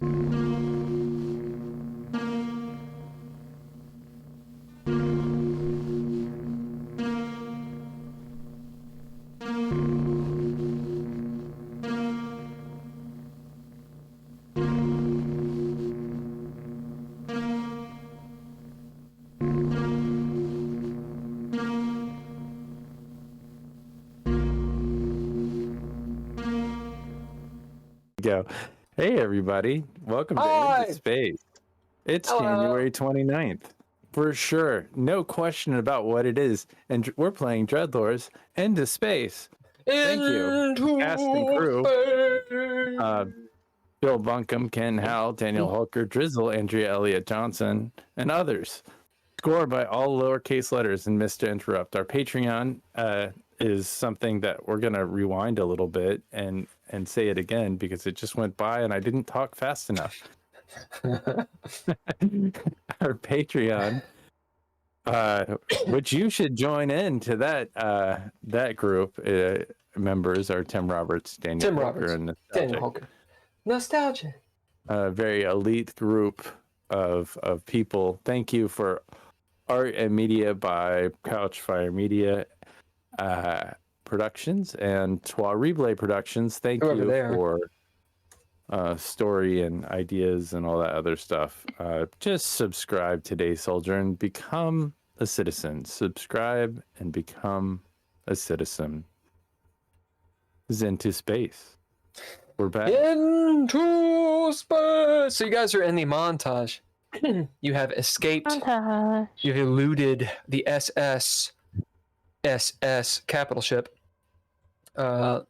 Go. Hey everybody, welcome to Into Space. It's January 29th. For sure, no question about what it is, and we're playing DreadLore's Into Space. Thank you, cast and crew. Bill Bunkum, Ken Howl, Daniel Holker, Drizzle, Andrea Elliott-Johnson, and others. Score by all lowercase letters and missed to interrupt. Our Patreon is something that we're going to rewind a little bit and say it again because it just went by and I didn't talk fast enough. Our Patreon, which you should join in to that group, members are Tim Roberts, Daniel Holker, and Daniel Holker. Nostalgia. A very elite group of people. Thank you for art and media by Couchfire Media Productions and Trois Replay Productions. Thank you for story and ideas and all that other stuff. Just subscribe today, soldier, and become a citizen. Subscribe and become a citizen. This is Into Space. We're back. Into space. So you guys are in the montage. You have escaped. You've eluded the SS capital ship.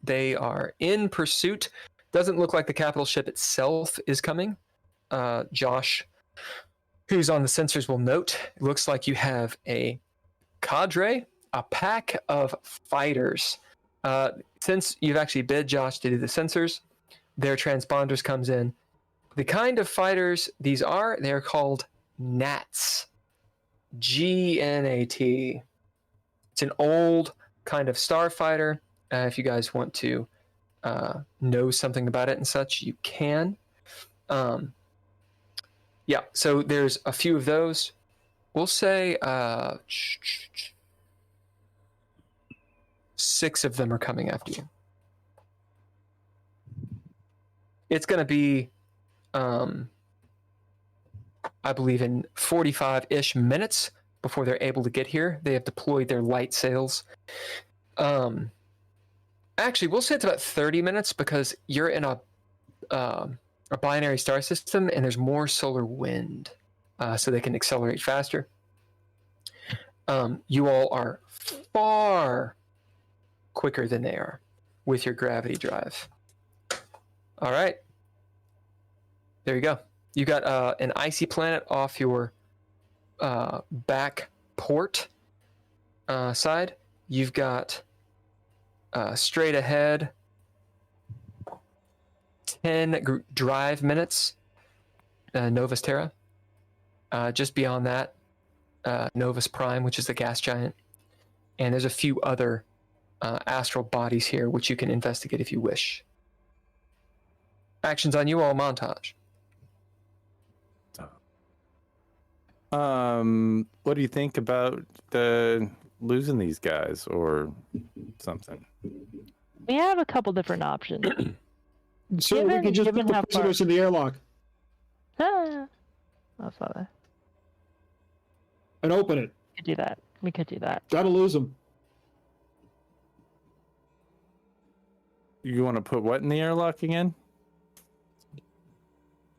They are in pursuit. Doesn't look like the capital ship itself is coming. Josh, who's on the sensors, will note. It looks like you have a cadre, a pack of fighters. Since you've actually bid Josh to do the sensors, their transponders comes in. The kind of fighters these are, they're called Gnats. G-N-A-T. It's an old kind of starfighter. If you guys want to know something about it and such, you can. Yeah, so there's a few of those. We'll say 6 of them are coming after you. It's going to be, I believe, in 45-ish minutes before they're able to get here. They have deployed their light sails. Actually, we'll say it's about 30 minutes because you're in a binary star system and there's more solar wind, so they can accelerate faster. You all are far quicker than they are with your gravity drive. All right. There you go. You got an icy planet off your back port side. You've got straight ahead 10 drive minutes, Novus Terra. Just beyond that, Novus Prime, which is the gas giant. And there's a few other astral bodies here, which you can investigate if you wish. Actions on you all, montage. What do you think about losing these guys or something? We have a couple different options. So we can just put the prisoners in the airlock. I saw that. And open it. We could do that. We could do that. Gotta lose them. You want to put what in the airlock again?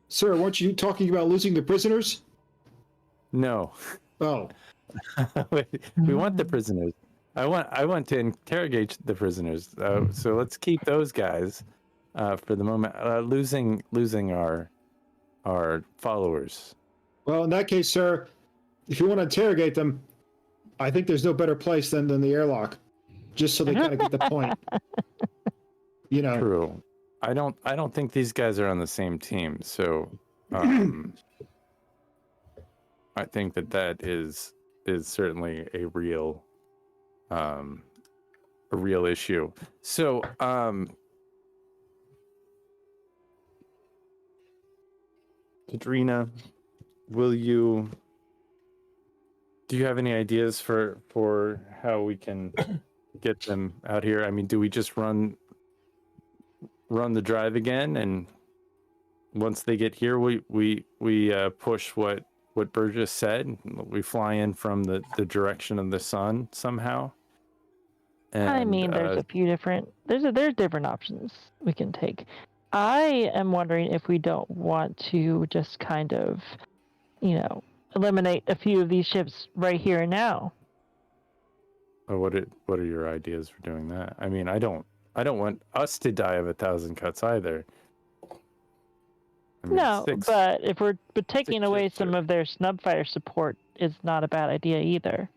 Sir, weren't you talking about losing the prisoners? No. Oh. We want the prisoners. I want to interrogate the prisoners. So let's keep those guys for the moment. Losing our followers. Well, in that case, sir, if you want to interrogate them, I think there's no better place than the airlock, just so they kind of get the point. You know. True. I don't think these guys are on the same team, so I think that is certainly a real issue. So Katrina, do you have any ideas for how we can get them out here? I mean, do we just run the drive again, and once they get here, we push what Burgess said? We fly in from the direction of the sun somehow. And, I mean, there's a few different there's different options we can take. I am wondering if we don't want to just kind of, eliminate a few of these ships right here and now. what are your ideas for doing that? I mean, I don't want us to die of 1,000 cuts either. I mean, No, but if we're taking away some of their snub fighter support is not a bad idea either.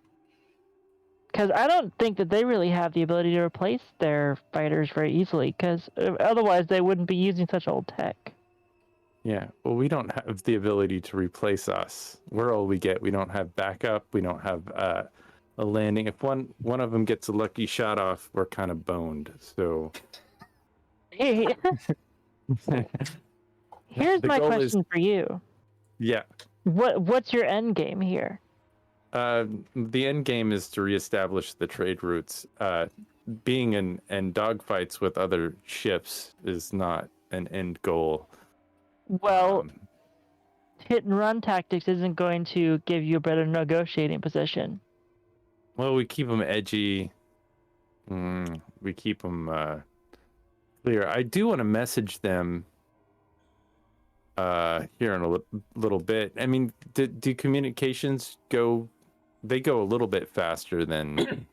Because I don't think that they really have the ability to replace their fighters very easily, because otherwise they wouldn't be using such old tech. Yeah, well, we don't have the ability to replace us. We're all we get. We don't have backup. We don't have a landing. If one of them gets a lucky shot off, we're kind of boned. So Here's my question for you. Yeah. What's your end game here? The end game is to reestablish the trade routes. Being in dogfights with other ships is not an end goal. Well, hit and run tactics isn't going to give you a better negotiating position. Well, we keep them edgy. We keep them clear. I do want to message them here in a little bit. I mean, do communications go? They go a little bit faster than.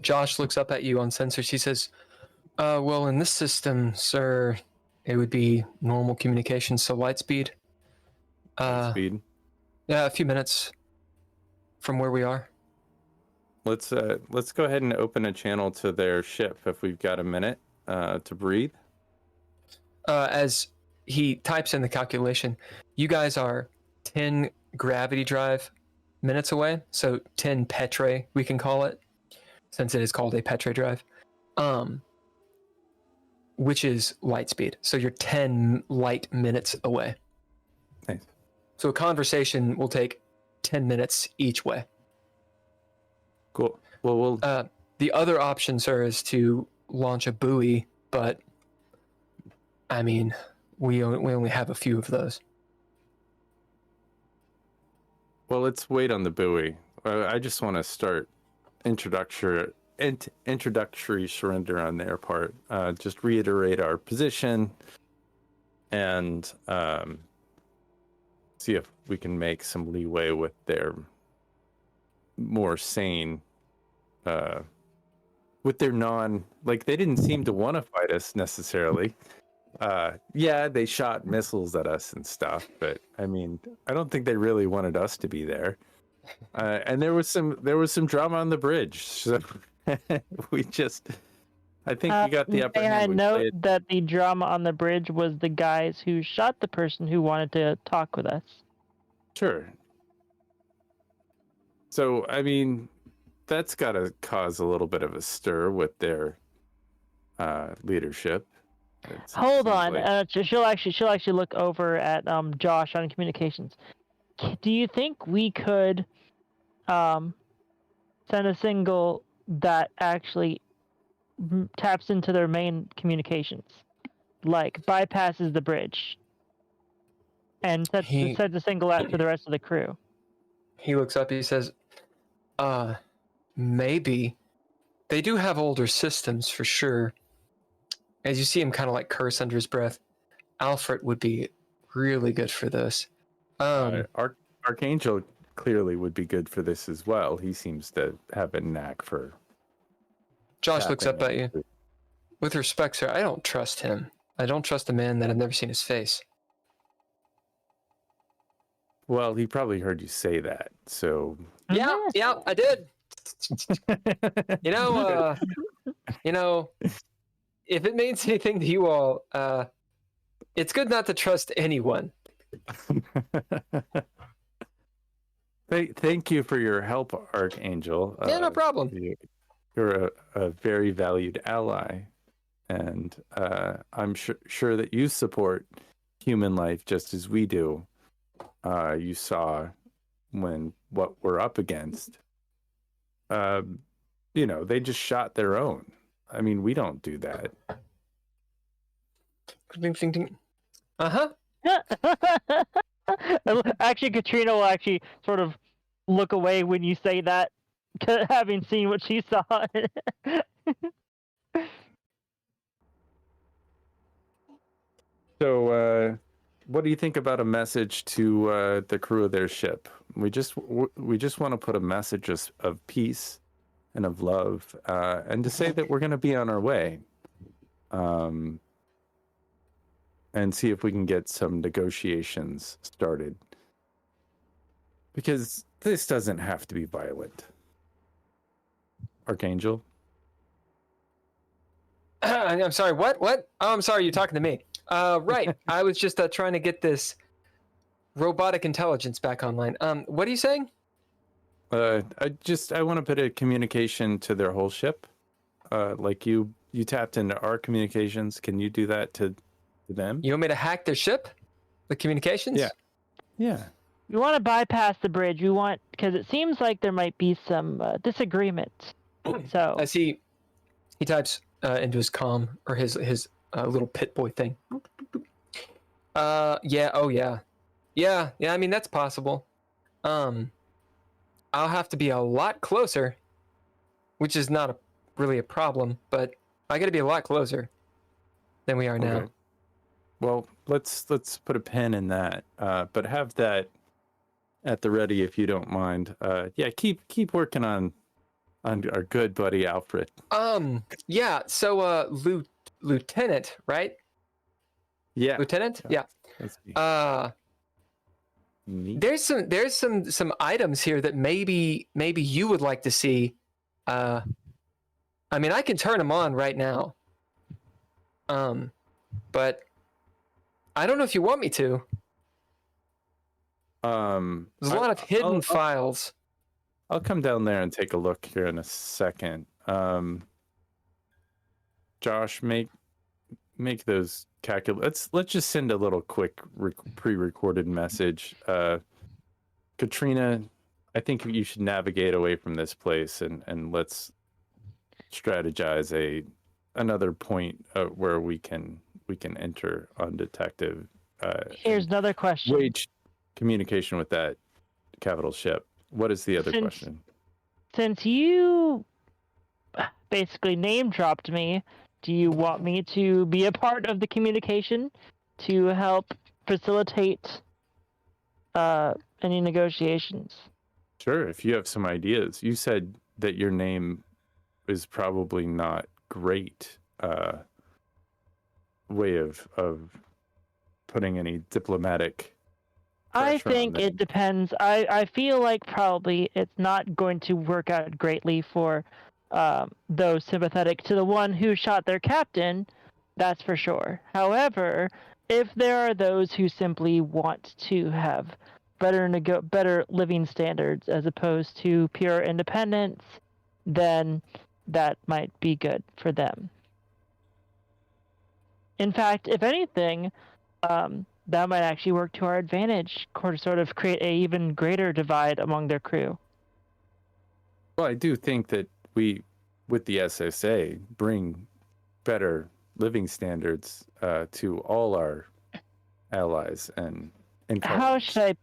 Josh looks up at you on sensors. He says, "Well, in this system, sir, it would be normal communications, so light speed. Light speed. Yeah, a few minutes from where we are. Let's go ahead and open a channel to their ship if we've got a minute to breathe." As he types in the calculation, you guys are 10 gravity drive minutes away, so 10 petre, we can call it, since it is called a petre drive, which is light speed. So you're 10 light minutes away. Nice. So a conversation will take 10 minutes each way. Cool. Well, the other option, sir, is to launch a buoy, but I mean, we only have a few of those. Well, let's wait on the buoy. I just want to start introductory surrender on their part. Just reiterate our position and see if we can make some leeway with their more sane, with their they didn't seem to want to fight us necessarily. Yeah, they shot missiles at us and stuff, but I mean, I don't think they really wanted us to be there. And there was some drama on the bridge. So I think we got the upper hand. I note that the drama on the bridge was the guys who shot the person who wanted to talk with us. Sure. So, I mean, that's got to cause a little bit of a stir with their leadership. Hold on. She'll actually look over at Josh on communications. Do you think we could send a signal that actually taps into their main communications, like bypasses the bridge, and sends a signal out to the rest of the crew? He looks up. He says, maybe. They do have older systems for sure. As you see him kind of like curse under his breath, Alfred would be really good for this. Archangel clearly would be good for this as well. He seems to have a knack for. Josh looks up at you. With respect, sir, I don't trust him. I don't trust a man that I've never seen his face. Well, he probably heard you say that, so. Yeah, I did. If it means anything to you all, it's good not to trust anyone. Thank you for your help, Archangel. Yeah, no problem. You're a very valued ally, and I'm sure that you support human life just as we do. You saw what we're up against. They just shot their own. I mean, we don't do that. Uh-huh. Actually, Katrina will actually sort of look away when you say that, having seen what she saw. So, what do you think about a message to the crew of their ship? We just want to put a message of peace and of love, and to say that we're going to be on our way, and see if we can get some negotiations started. Because this doesn't have to be violent. Archangel? I'm sorry, what? Oh, I'm sorry, you're talking to me. Right. I was just trying to get this robotic intelligence back online. What are you saying? I want to put a communication to their whole ship. Like you tapped into our communications. Can you do that to them? You want me to hack their ship? The communications? Yeah. We want to bypass the bridge. Because it seems like there might be some disagreement. So as he types into his comm or his little pit boy thing. Yeah. Oh yeah. Yeah. I mean, that's possible. I'll have to be a lot closer, which is not really a problem, but I got to be a lot closer than we are now. Okay. Well, let's put a pin in that, but have that at the ready if you don't mind. Keep working on our good buddy Alfred. Yeah. So, Lieutenant, right? Yeah. Lieutenant. Yeah. There's some items here that maybe you would like to see. I mean, I can turn them on right now. But I don't know if you want me to. There's a lot of hidden files. I'll come down there and take a look here in a second. Josh, make those calculations. Let's just send a little quick pre-recorded message. Katrina, I think you should navigate away from this place and let's strategize another point where we can enter undetected. Here's another question. Wage communication with that capital ship. What is the other question? Since you basically name dropped me, do you want me to be a part of the communication to help facilitate any negotiations? Sure, if you have some ideas. You said that your name is probably not great way of putting any diplomatic I think it depends. I feel like probably it's not going to work out greatly for those sympathetic to the one who shot their captain, that's for sure. However, if there are those who simply want to have better living standards as opposed to pure independence, then that might be good for them. In fact, if anything, that might actually work to our advantage, to sort of create an even greater divide among their crew. Well, I do think that we, with the SSA, bring better living standards to all our allies and how should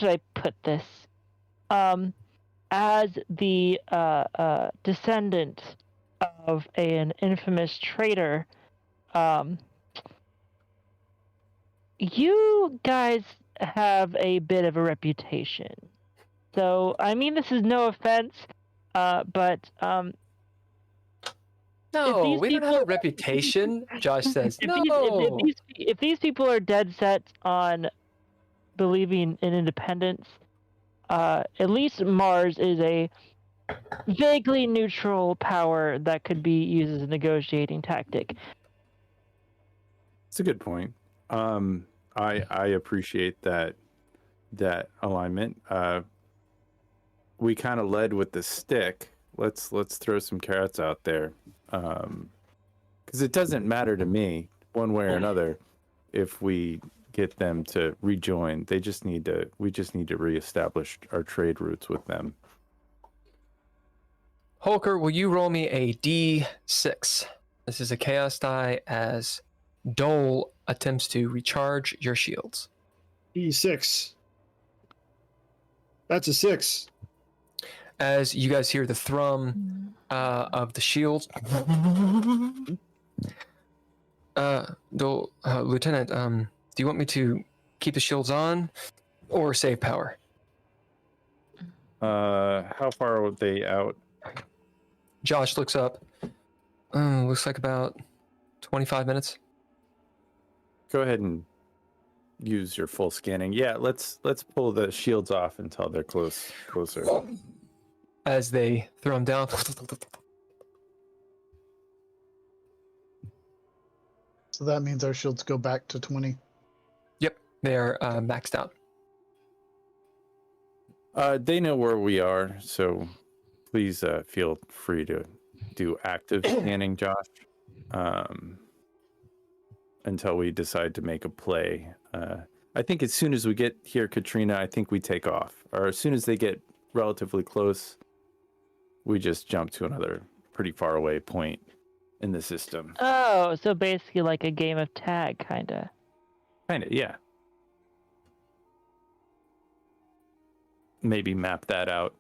I put this? As the descendant of an infamous traitor, you guys have a bit of a reputation. So, I mean, this is no offense, but no, we don't have a reputation. Josh says if these people are dead set on believing in independence, at least Mars is a vaguely neutral power that could be used as a negotiating tactic. It's a good point. I appreciate that alignment. We kind of led with the stick. Let's throw some carrots out there, because it doesn't matter to me one way or another if we get them to rejoin. We just need to reestablish our trade routes with them. Holker, will you roll me a D6? This is a chaos die as Dole attempts to recharge your shields. E6. That's a 6. As you guys hear the thrum of the shields. Dole, Lieutenant, do you want me to keep the shields on or save power? How far are they out? Josh looks up. Looks like about 25 minutes. Go ahead and use your full scanning. Yeah, let's pull the shields off until they're closer. As they throw them down. So that means our shields go back to 20. Yep, they are maxed out. They know where we are, so please feel free to do active scanning, Josh, until we decide to make a play. I think as soon as we get here, Katrina, I think we take off. Or as soon as they get relatively close, we just jump to another pretty far away point in the system. Oh, so basically like a game of tag, kind of. Yeah. Maybe map that out.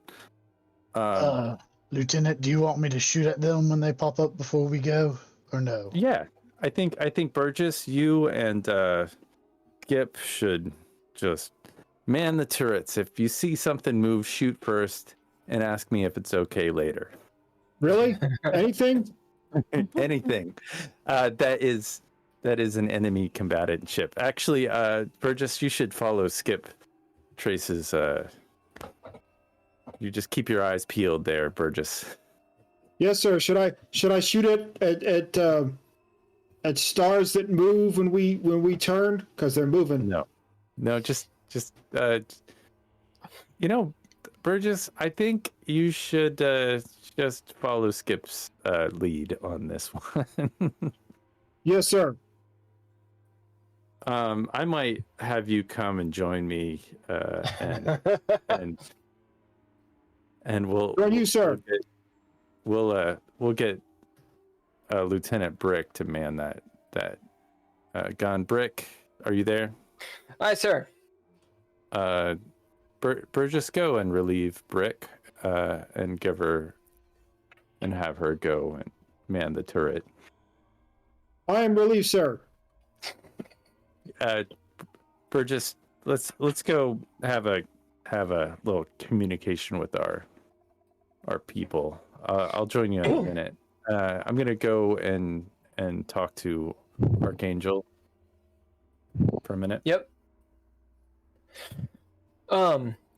Lieutenant, do you want me to shoot at them when they pop up before we go, or no? Yeah, I think Burgess, you and Skip should just man the turrets. If you see something move, shoot first and ask me if it's okay later. Really? Anything? Anything. That is an enemy combatant ship. Actually, Burgess, you should follow Skip Trace's. You just keep your eyes peeled there, Burgess. Yes, sir. Should I shoot it at stars that move when we turn? Because they're moving. No, just Burgess, I think you should just follow Skip's lead on this one. Yes, sir. I might have you come and join me, and we'll. Right, you, sir. We'll get Lieutenant Brick to man that gun. Brick, are you there? Aye, sir. Burgess, go and relieve Brick, and have her go and man the turret. I am relieved, sir. Burgess, let's go have a little communication with our people. I'll join you in a minute. I'm gonna go and talk to Archangel for a minute. Yep.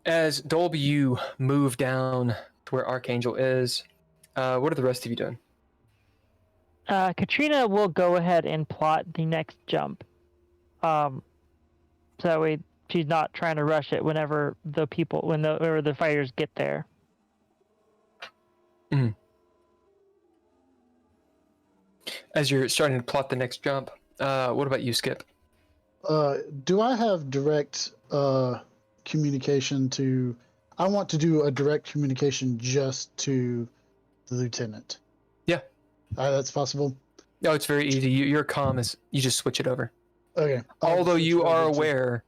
As Dolby, you move down to where Archangel is. What are the rest of you doing? Katrina will go ahead and plot the next jump. So that way she's not trying to rush it whenever the fighters get there. Mm. As you're starting to plot the next jump, what about you, Skip? Do I have direct communication to... I want to do a direct communication just to the lieutenant. Yeah. That's possible? No, it's very easy. Your comm is... You just switch it over. Okay. Although you are aware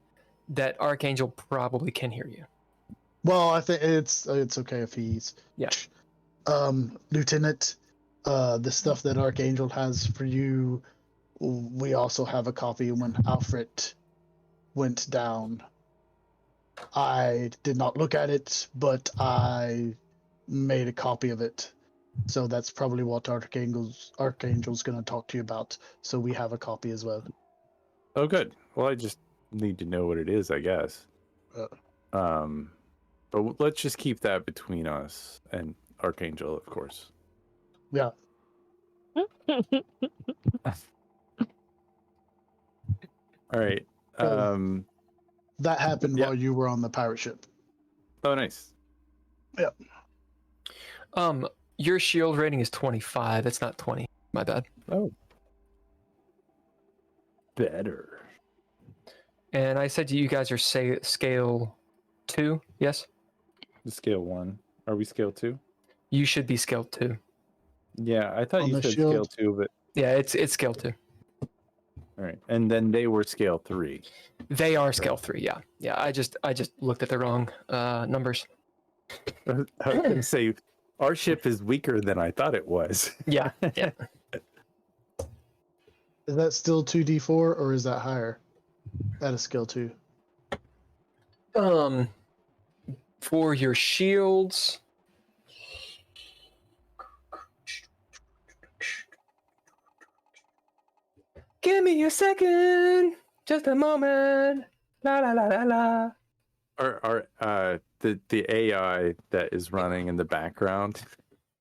that Archangel probably can hear you. Well, I think it's okay if he's... Yeah. Lieutenant, the stuff that Archangel has for you, we also have a copy when Alfred went down. I did not look at it, but I made a copy of it. So that's probably what Archangel's going to talk to you about. So we have a copy as well. Oh, good. Well, I just need to know what it is, I guess. But let's just keep that between us and Archangel, of course. Yeah. All right. That happened while you were on the pirate ship. Oh, nice. Yep. Your shield rating is 25. It's not 20. My bad. Oh. Better. And I said you guys are scale 2, yes? Scale 1. Are we scale 2? You should be scale 2. Yeah, I thought On you the said shield. scale 2, but Yeah, it's scale 2. all right. And then they were scale 3. They are scale 3, yeah. Yeah, I just looked at the wrong numbers. I was going to say, our ship is weaker than I thought it was. Yeah, yeah. Is that still 2d4 or is that higher? At a skill 2. For your shields, give me a second, just a moment. La la la la la. The AI that is running in the background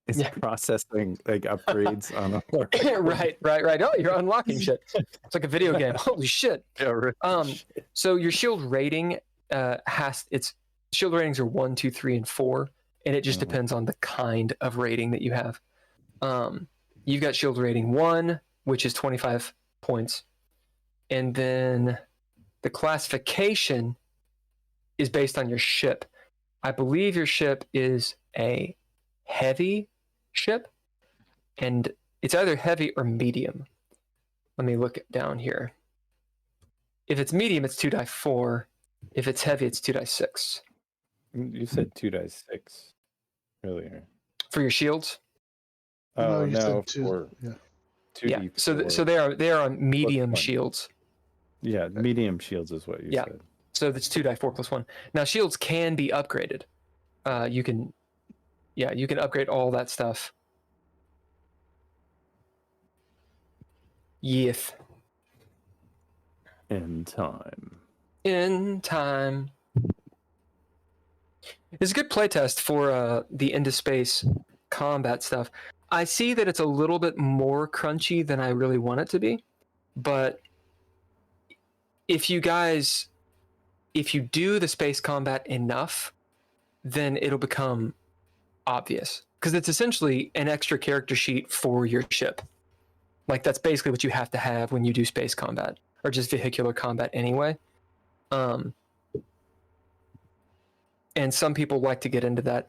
is Yeah. processing like upgrades on our Right. Oh, you're unlocking shit. It's like a video game. Holy shit. So your shield rating its shield ratings are 1, 2, 3, and 4, and it just depends on the kind of rating that you have. You've got shield rating 1, which is 25 points, and then the classification is based on your ship. I believe your ship is a heavy ship, and it's either heavy or medium. Let me look down here. If it's medium, it's 2d4. If it's heavy, it's 2d6. You said 2d6 earlier. For your shields? Oh you no, said 2. for Yeah. 2d4. Yeah. So they are on medium one. shields. Yeah, medium shields is what you Yeah. said. So that's 2d4 plus 1. Now shields can be upgraded. You can upgrade all that stuff. Yes. In time. In time. It's a good playtest for the into space combat stuff. I see that it's a little bit more crunchy than I really want it to be, but if you do the space combat enough, then it'll become obvious, because it's essentially an extra character sheet for your ship. Like, that's basically what you have to have when you do space combat, or just vehicular combat anyway. And some people like to get into that.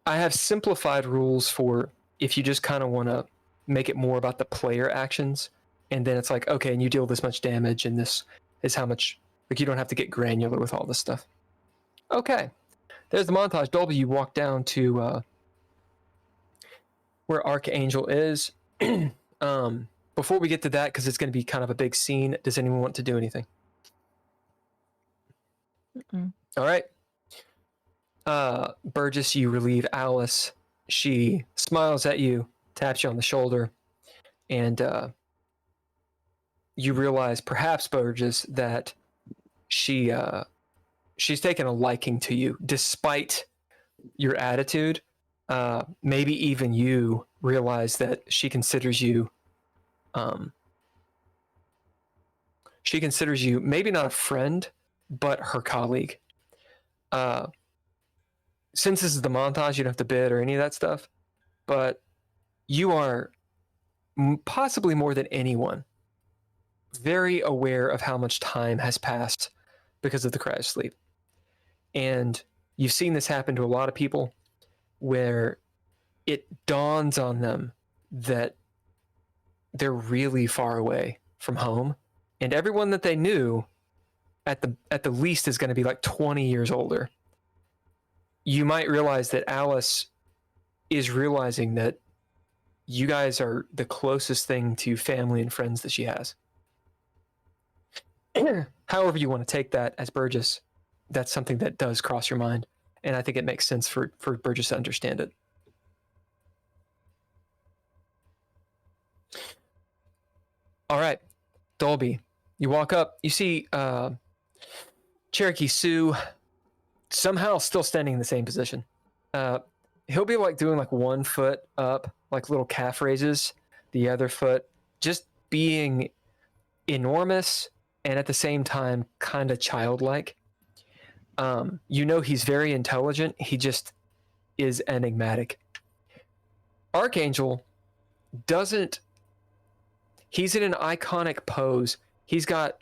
I have simplified rules for if you just kind of want to make it more about the player actions, and then it's like, okay, and you deal this much damage, and this is how much, like, you don't have to get granular with all this stuff. Okay, there's the montage. Dolby, you walk down to where Archangel is. Before we get to that, because it's going to be kind of a big scene, does anyone want to do anything? Mm-mm. All right. Burgess, you relieve Alice. She smiles at you, taps you on the shoulder, and you realize, perhaps, Burgess, that she's taken a liking to you, despite your attitude. Maybe even you realize that she considers you maybe not a friend, but her colleague. Since this is the montage, you don't have to bid or any of that stuff, but you are possibly more than anyone very aware of how much time has passed because of the cryosleep. And you've seen this happen to a lot of people, where it dawns on them that they're really far away from home, and everyone that they knew at the least is going to be like 20 years older. You might realize that Alice is realizing that you guys are the closest thing to family and friends that she has. However you want to take that as Burgess, that's something that does cross your mind, and I think it makes sense for Burgess to understand it. All right, Dolby, you walk up, you see Cherokee Sue somehow still standing in the same position. He'll be like doing like 1 foot up, like little calf raises, the other foot just being enormous and at the same time kind of childlike. You know he's very intelligent. He just is enigmatic. Archangel he's in an iconic pose. He's got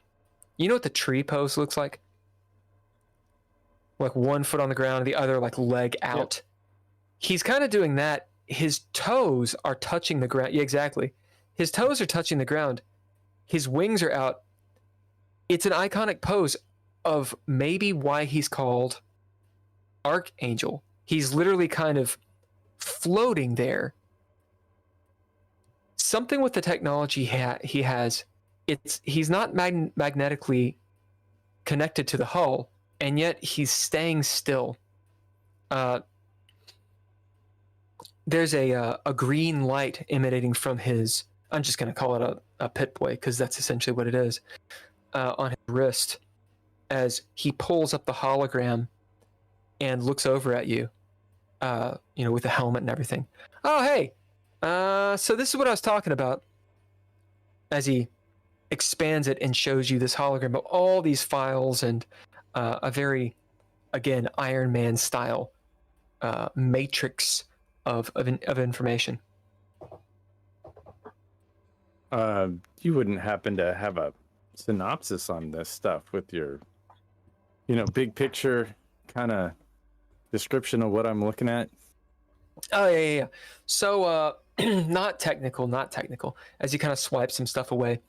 you know what the tree pose looks like? Like 1 foot on the ground, the other like leg out. Yep. He's kind of doing that. His toes are touching the ground. Yeah, exactly. His toes are touching the ground. His wings are out. It's an iconic pose of maybe why he's called Archangel. He's literally kind of floating there. Something with the technology he has, he's not magnetically connected to the hull, and yet he's staying still. There's a green light emanating from his, I'm just going to call it a pit boy, because that's essentially what it is, on his wrist, as he pulls up the hologram and looks over at you, with the helmet and everything. Oh, hey, so this is what I was talking about, as he expands it and shows you this hologram of all these files and a very, again, Iron Man style matrix of information. You wouldn't happen to have a synopsis on this stuff with your, big picture kind of description of what I'm looking at? Oh, yeah. So, not technical. As he kind of swipes some stuff away.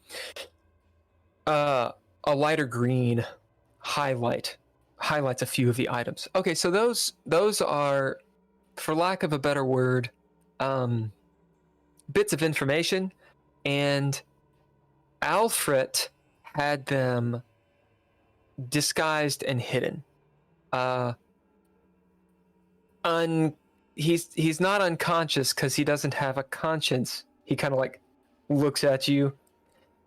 A lighter green highlights a few of the items. Okay, so those are, for lack of a better word, bits of information, and Alfred had them disguised and hidden. He's not unconscious because he doesn't have a conscience. He kind of like looks at you.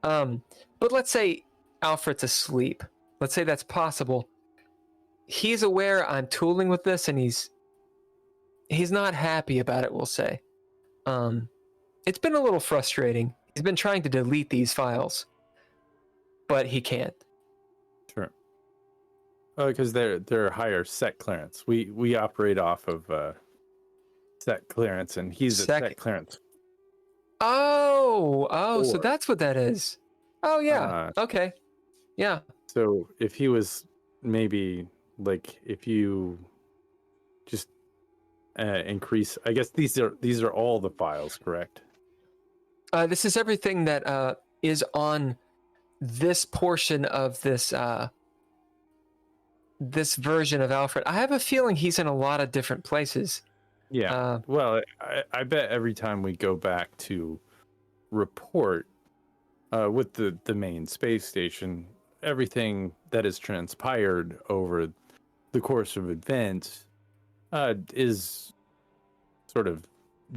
But let's say Alfred's asleep. Let's say that's possible. He's aware I'm tooling with this, and he's not happy about it, we'll say. It's been a little frustrating. He's been trying to delete these files, but he can't. Sure. Because they're higher set clearance. We operate off of set clearance, and he's a set clearance. Oh, so that's what that is. Oh, yeah. Okay. Yeah. So if he was maybe like, if you just increase, I guess these are all the files, correct? This is everything that is on this portion of this this version of Alfred. I have a feeling he's in a lot of different places. Yeah. Well, I bet every time we go back to report with the main space station, everything that has transpired over the course of events is sort of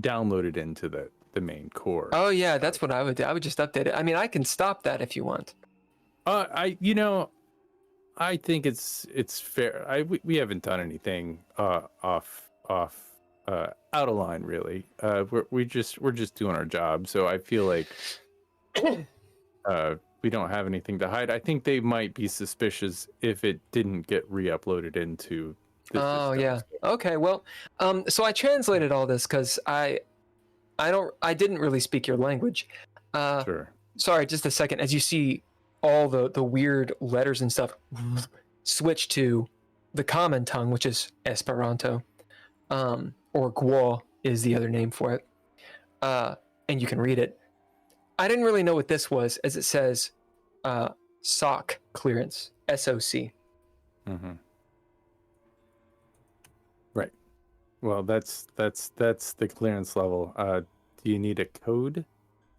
downloaded into the main core. Oh yeah, that's what I would do. I would just update it. I mean, I can stop that if you want. I think it's fair. We haven't done anything off out of line, really. We're just doing our job. So I feel like we don't have anything to hide. I think they might be suspicious if it didn't get re-uploaded into the system. Yeah. Okay. Well, so I translated all this because I didn't really speak your language. Sure. Sorry, just a second. As you see all the weird letters and stuff switch to the common tongue, which is Esperanto, or Gwo is the other name for it, and you can read it. I didn't really know what this was, as it says SOC clearance, SOC. Mm-hmm. Right. Well, that's the clearance level. Do you need a code? Do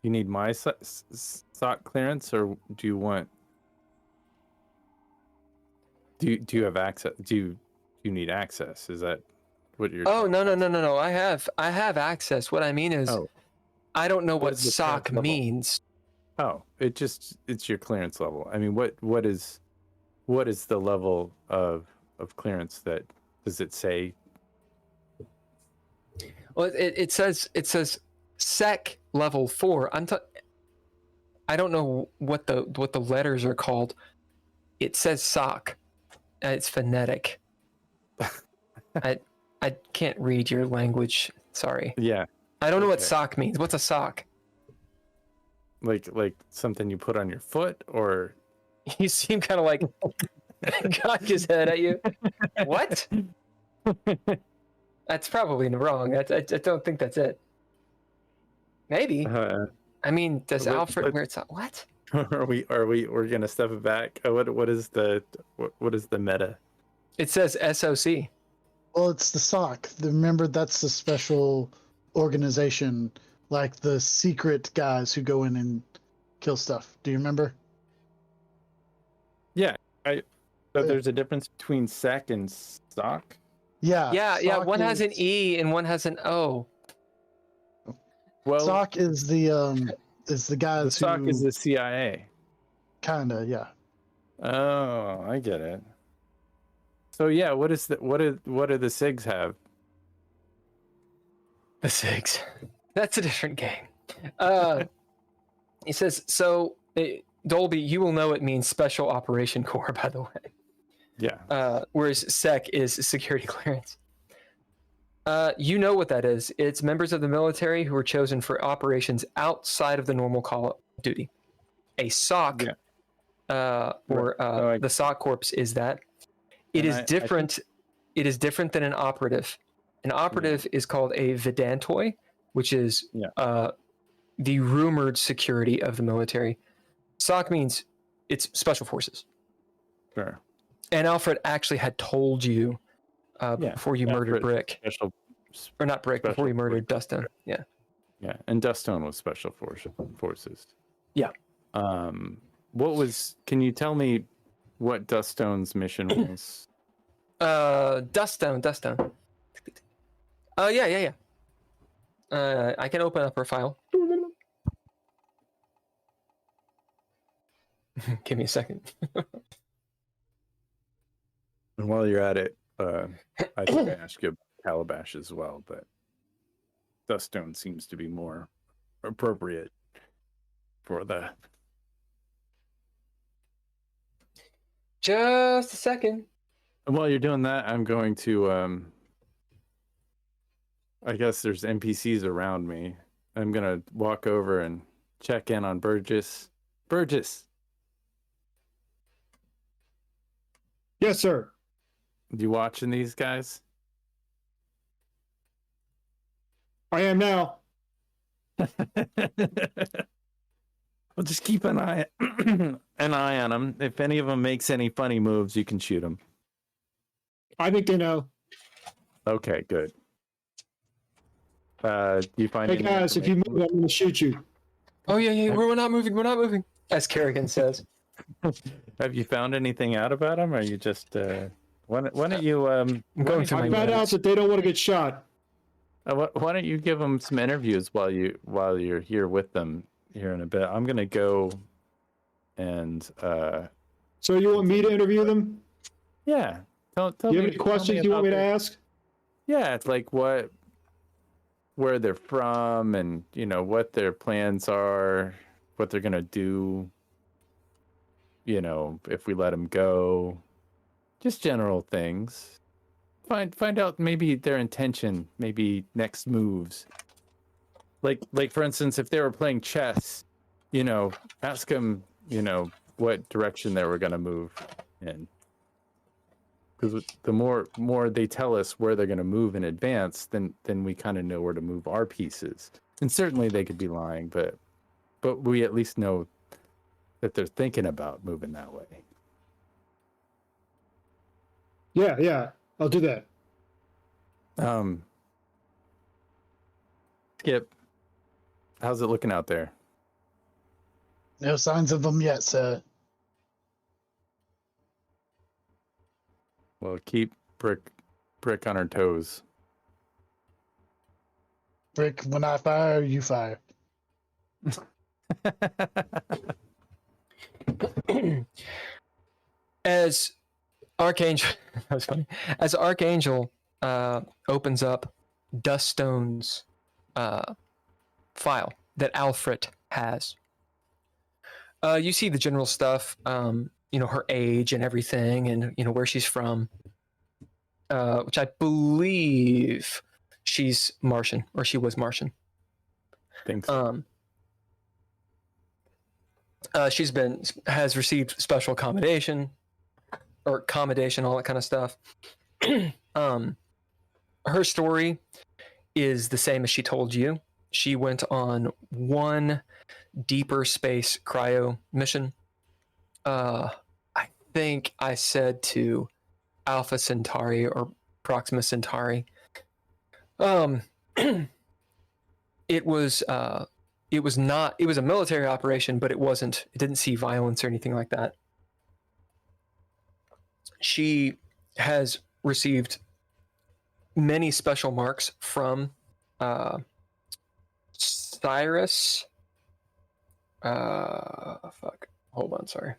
you need my SOC clearance, or do you want? Do you have access? Do you need access? Is that what you're? Oh, no. I have access. What I mean is, I don't know what SOC means. Oh, it's your clearance level. I mean, what is the level of clearance that does it say? Well, it says SEC level 4. I don't know what the letters are called. It says SOC. It's phonetic. I can't read your language. Sorry. Yeah. I don't know what SOC means. What's a SOC? Like something you put on your foot, or You seem kind of like cock his head at you. What? That's probably wrong. I don't think that's it. Maybe. I mean, does Alfred wear it? What? We're gonna step it back? What is the meta? It says SOC. Well, it's the SOC. Remember, that's the special organization, like the secret guys who go in and kill stuff. Do you remember? Yeah, but there's a difference between SEC and SOC. Yeah. Yeah. One has an E and one has an O. Well, SOC is the guys the SOC who is the CIA. Kinda, yeah. Oh, I get it. So yeah, what do the SIGs have? The SIGs. That's a different game. He says, so Dolby, you will know it means Special Operation Corps, by the way. Yeah. Whereas SEC is security clearance. You know what that is. It's members of the military who are chosen for operations outside of the normal call of duty. A SOC, the SOC Corps is that. It is different. It is different than an operative. An operative is called a vidantoi, which is the rumored security of the military. SOC means it's special forces. Sure. And Alfred actually had told you before you murdered Brick. Or not Brick, before you murdered Duststone. Yeah. Yeah, and Duststone was special forces. Yeah. Can you tell me what Duststone's mission was? Duststone. Yeah. I can open up her file. Give me a second. And while you're at it, I think I asked you about Calabash as well, but Duststone seems to be more appropriate for the. Just a second. And while you're doing that, I'm going to. I guess there's NPCs around me. I'm gonna walk over and check in on Burgess. Burgess. Yes, sir. You watching these guys? I am now. Well, just keep an eye on them. If any of them makes any funny moves, you can shoot them. I think they know. Okay, good. Do you find? Hey guys, if you move, I'm going to shoot you. Oh yeah. We're not moving. As Kerrigan says. Have you found anything out about them, or are you just? Why don't you? I'm going through my I found out that they don't want to get shot. Why don't you give them some interviews while you're here with them here in a bit? I'm gonna go and. So you want me to interview them? Yeah. Tell you have any questions you want me to ask? Yeah, it's like where they're from, and what their plans are, what they're gonna do. If we let them go, just general things. Find out maybe their intention, maybe next moves. Like for instance, if they were playing chess, ask them, what direction they were gonna move in. Because the more they tell us where they're gonna move in advance, then we kind of know where to move our pieces. And certainly they could be lying, but we at least know that they're thinking about moving that way. Yeah, I'll do that. Skip, how's it looking out there? No signs of them yet, sir. Well, keep Brick on her toes. Brick, when I fire, you fire. As Archangel, that was funny. As Archangel opens up Duststone's file that Alfred has, you see the general stuff. Her age and everything, and where she's from, which I believe she's Martian, or she was Martian. Thanks. has received special accommodation, all that kind of stuff. Her story is the same as she told you. She went on one deeper space cryo mission. I think I said to Alpha Centauri or Proxima Centauri. It was a military operation, but it didn't see violence or anything like that. She has received many special marks from Cyrus. Hold on, sorry.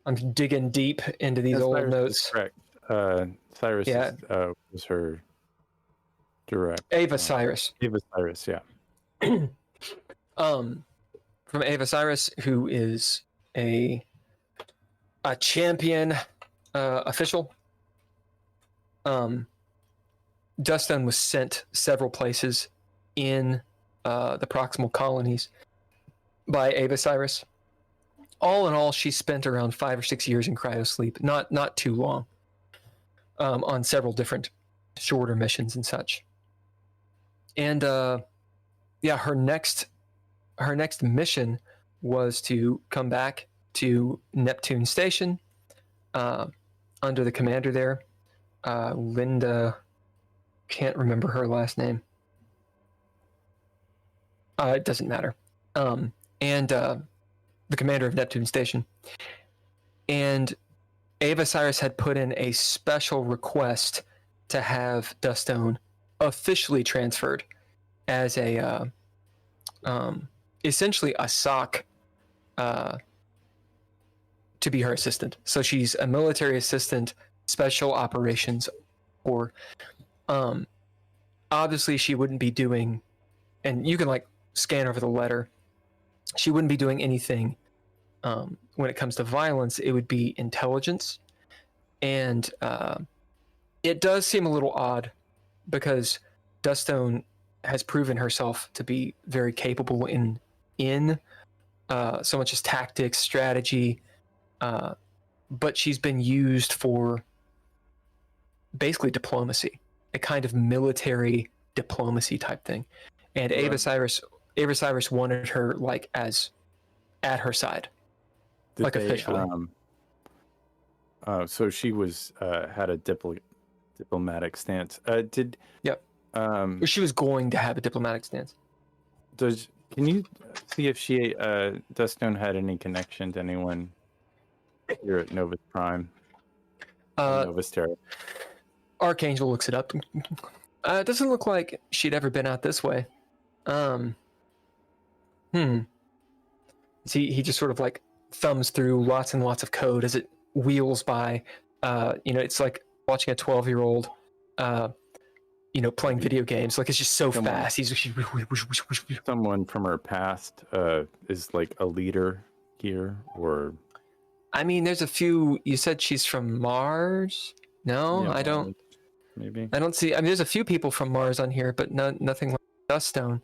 I'm digging deep into these old Cyrus notes. is correct. Cyrus was her direct. Ava Cyrus. Ava Cyrus, yeah. From Ava Cyrus, who is a champion official. Dustone was sent several places in the proximal colonies by Ava Cyrus. All in all, she spent around 5 or 6 years in cryosleep, not too long, on several different shorter missions and such. And her next mission was to come back to Neptune Station under the commander there, Linda. Can't remember her last name. It doesn't matter. The commander of Neptune Station. And Ava Cyrus had put in a special request to have Dustone officially transferred as a essentially a SOC to be her assistant. So she's a military assistant, special operations, or obviously she wouldn't be doing, and you can like scan over the letter, she wouldn't be doing anything when it comes to violence. It would be intelligence. And it does seem a little odd because Dustone has proven herself to be very capable in so much as tactics, strategy, but she's been used for basically diplomacy, a kind of military diplomacy type thing. And Right. Ava Cyrus wanted her like as at her side, Did they, officially. So she was had a diplomatic stance. Yep. She was going to have a diplomatic stance. Can you see if she Dustone had any connection to anyone here at Novus Prime? Novus Terra. Archangel looks it up. It doesn't look like she'd ever been out this way. See, he just sort of like thumbs through lots and lots of code as it wheels by. It's like watching a 12-year-old, playing video games. Like it's just so fast. He's Someone from her past is like a leader here, or I mean, there's a few. You said she's from Mars. No, yeah, I don't. Maybe I don't see. I mean, there's a few people from Mars on here, but nothing like Dustone.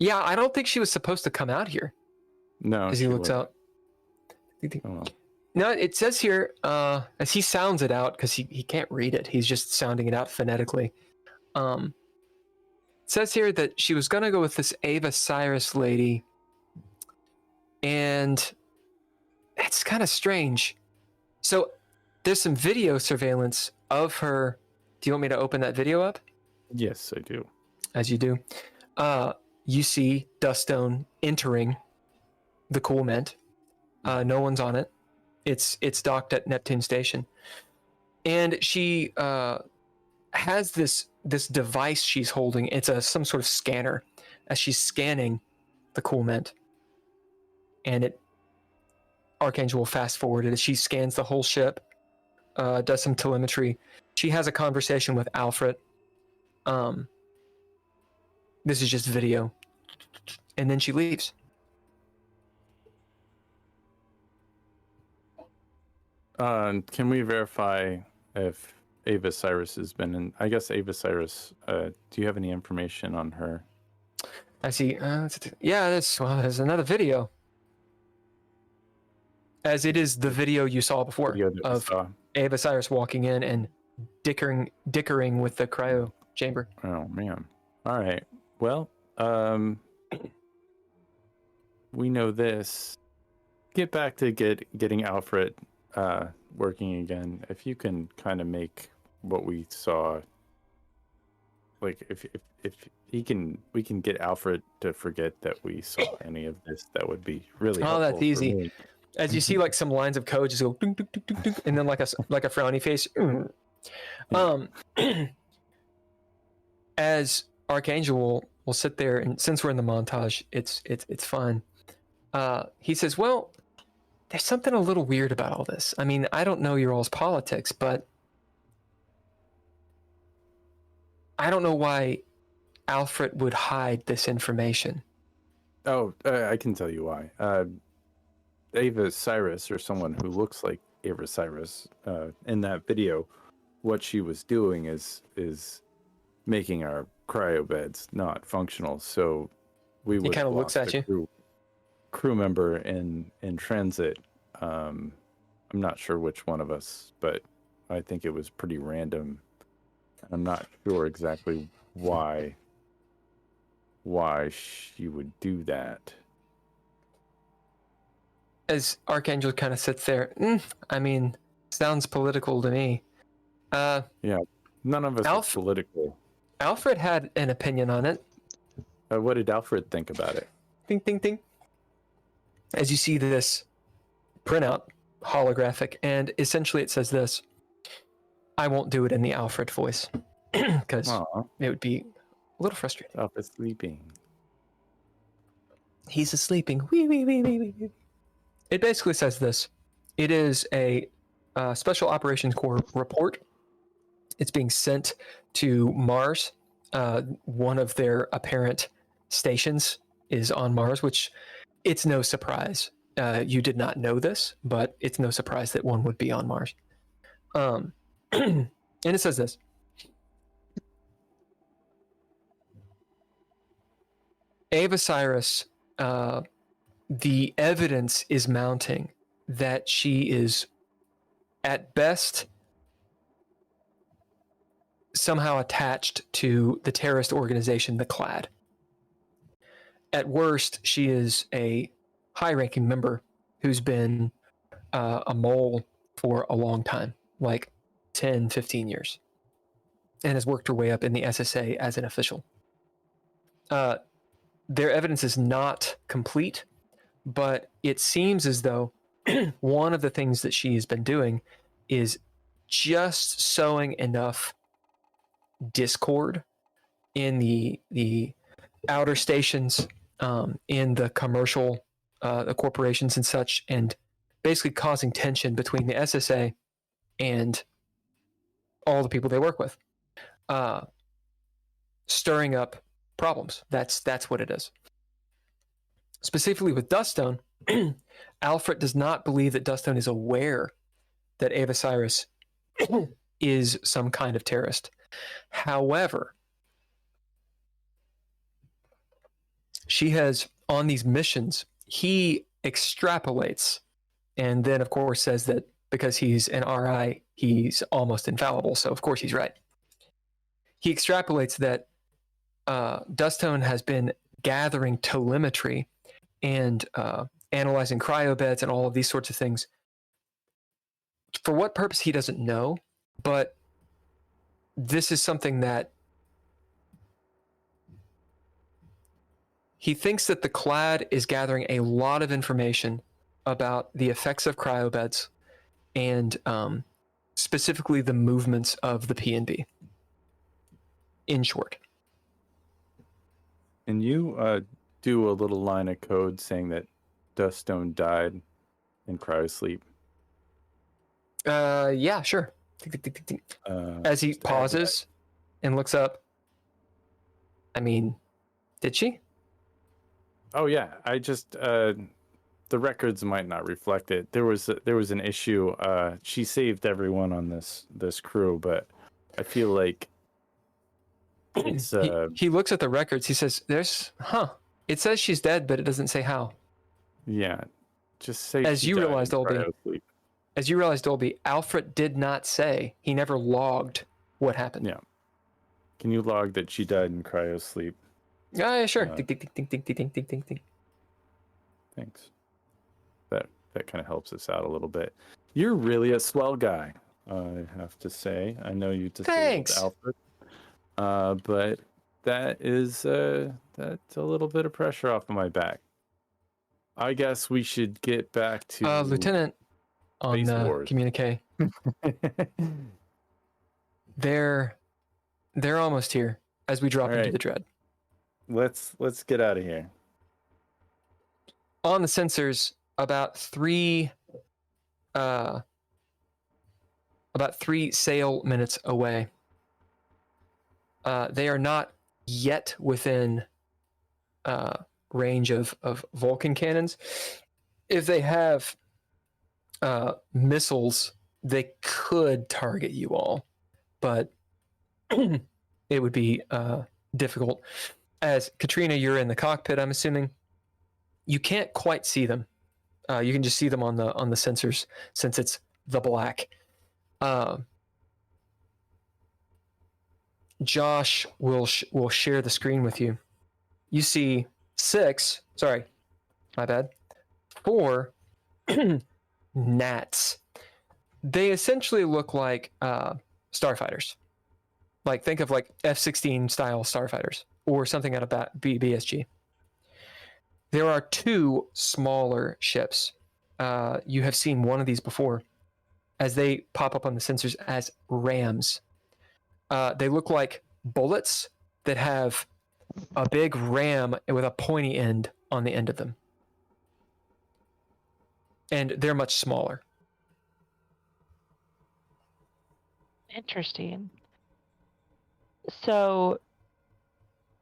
Yeah, I don't think she was supposed to come out here. no. As he she looks wasn't. out. Oh, well. No, it says here, as he sounds it out, because he can't read it. He's just sounding it out phonetically. It says here that she was going to go with this Ava Cyrus lady. And it's kind of strange. So there's some video surveillance of her. Do you want me to open that video up? Yes, I do. As you do. You see Dustone entering the Coolment. No one's on it. It's docked at Neptune Station. And she has this device she's holding. It's some sort of scanner as she's scanning the Coolment. And Archangel will fast forward it as she scans the whole ship, does some telemetry. She has a conversation with Alfred. This is just video. And then she leaves. Can we verify if Ava Cyrus has been in? I guess Ava Cyrus. Do you have any information on her? I see. Yeah, there's another video. As it is the video you saw before of Ava Cyrus walking in and dickering with the cryo chamber. Oh man. All right. Well, we know this. Get back to getting Alfred working again. If you can kind of make what we saw, like if we can get Alfred to forget that we saw any of this, that would be really helpful. Oh, that's easy. As you see, like some lines of code just go ding, ding, ding, ding, ding, and then like a frowny face. As Archangel will sit there, and since we're in the montage, it's fun. He says, "Well, there's something a little weird about all this. I mean, I don't know your all's politics, but I don't know why Alfred would hide this information." Oh, I can tell you why. Ava Cyrus, or someone who looks like Ava Cyrus, in that video, what she was doing is making our cryo beds not functional. So we would. He kind of looks at you. Crew member in transit. I'm not sure which one of us, but I think it was pretty random. I'm not sure exactly why she would do that. As Archangel kind of sits there, I mean, sounds political to me. Yeah, none of us are political. Alfred had an opinion on it. What did Alfred think about it? Ding, ding, ding. As you see this printout, holographic, and essentially it says this: I won't do it in the Alfred voice because it would be a little frustrating. Alfred's sleeping. He's sleeping. Wee, wee, wee, wee, wee. It basically says this. It is a Special Operations Corps report. It's being sent to Mars. One of their apparent stations is on Mars, which it's no surprise. You did not know this, but it's no surprise that one would be on Mars. And it says this. Ava Cyrus, the evidence is mounting that she is, at best, somehow attached to the terrorist organization, the Clad. At worst, she is a high-ranking member who's been a mole for a long time, like 10, 15 years, and has worked her way up in the SSA as an official. Their evidence is not complete, but it seems as though one of the things that she has been doing is just sowing enough discord in the outer stations, in the commercial the corporations and such, and basically causing tension between the SSA and all the people they work with, stirring up problems. That's what it is. Specifically with Duststone, Alfred does not believe that Duststone is aware that Ava Cyrus is some kind of terrorist. However, she has, on these missions, he extrapolates, and then of course says that because he's an RI, he's almost infallible, so of course he's right. He extrapolates that Duststone has been gathering telemetry and analyzing cryobeds and all of these sorts of things. For what purpose, he doesn't know, but this is something that he thinks that the Clad is gathering a lot of information about the effects of cryobeds and specifically the movements of the PNB. In short. Can you do a little line of code saying that Duststone died in cryosleep? Yeah, sure. As he pauses and looks up. I mean, did she? Oh yeah, I just the records might not reflect it. There was an issue. She saved everyone on this crew, but I feel like It's he looks at the records. He says, it says she's dead, but it doesn't say how. yeah. Just say As she you died realize, in Dolby. cryosleep. As you realize, Dolby, Alfred did not say. He never logged what happened. Yeah. Can you log that she died in cryosleep? Yeah, sure. Ding, ding, ding, ding, ding, ding, ding, ding, ding. Thanks. That kind of helps us out a little bit. You're really a swell guy, I have to say. I know you disabled Thanks. Alfred, but that's a little bit of pressure off of my back. I guess we should get back to Lieutenant, on Space Wars. communique. They're almost here as we drop All into right. the dread. Let's get out of here. On the sensors, about three sail minutes away. They are not yet within range of Vulcan cannons. If they have missiles, they could target you all, but it would be difficult. As Katrina, you're in the cockpit, I'm assuming. You can't quite see them. You can just see them on the sensors since it's the black. Josh will share the screen with you. You see 4 gnats. They essentially look like starfighters. Like, think of like F-16 style starfighters or something out of BSG. There are 2 smaller ships. You have seen one of these before, as they pop up on the sensors as rams. They look like bullets that have a big ram with a pointy end on the end of them. And they're much smaller. Interesting. So,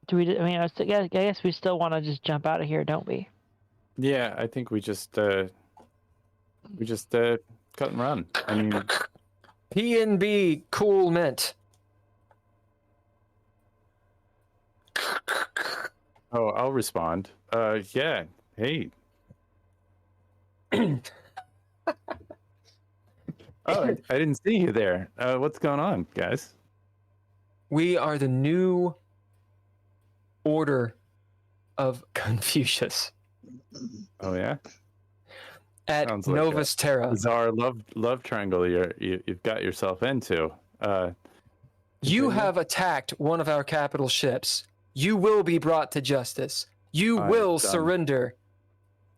I guess we still want to just jump out of here, don't we? Yeah, I think we just cut and run. I mean, P&B cool mint. oh, I'll respond. Yeah. Hey. Oh, I didn't see you there. What's going on, guys? We are the new order of Confucius Oh yeah. at Sounds like Novus Terra. Bizarre love triangle you've got yourself into. You have attacked one of our capital ships. You will be brought to justice. You I'm will done. surrender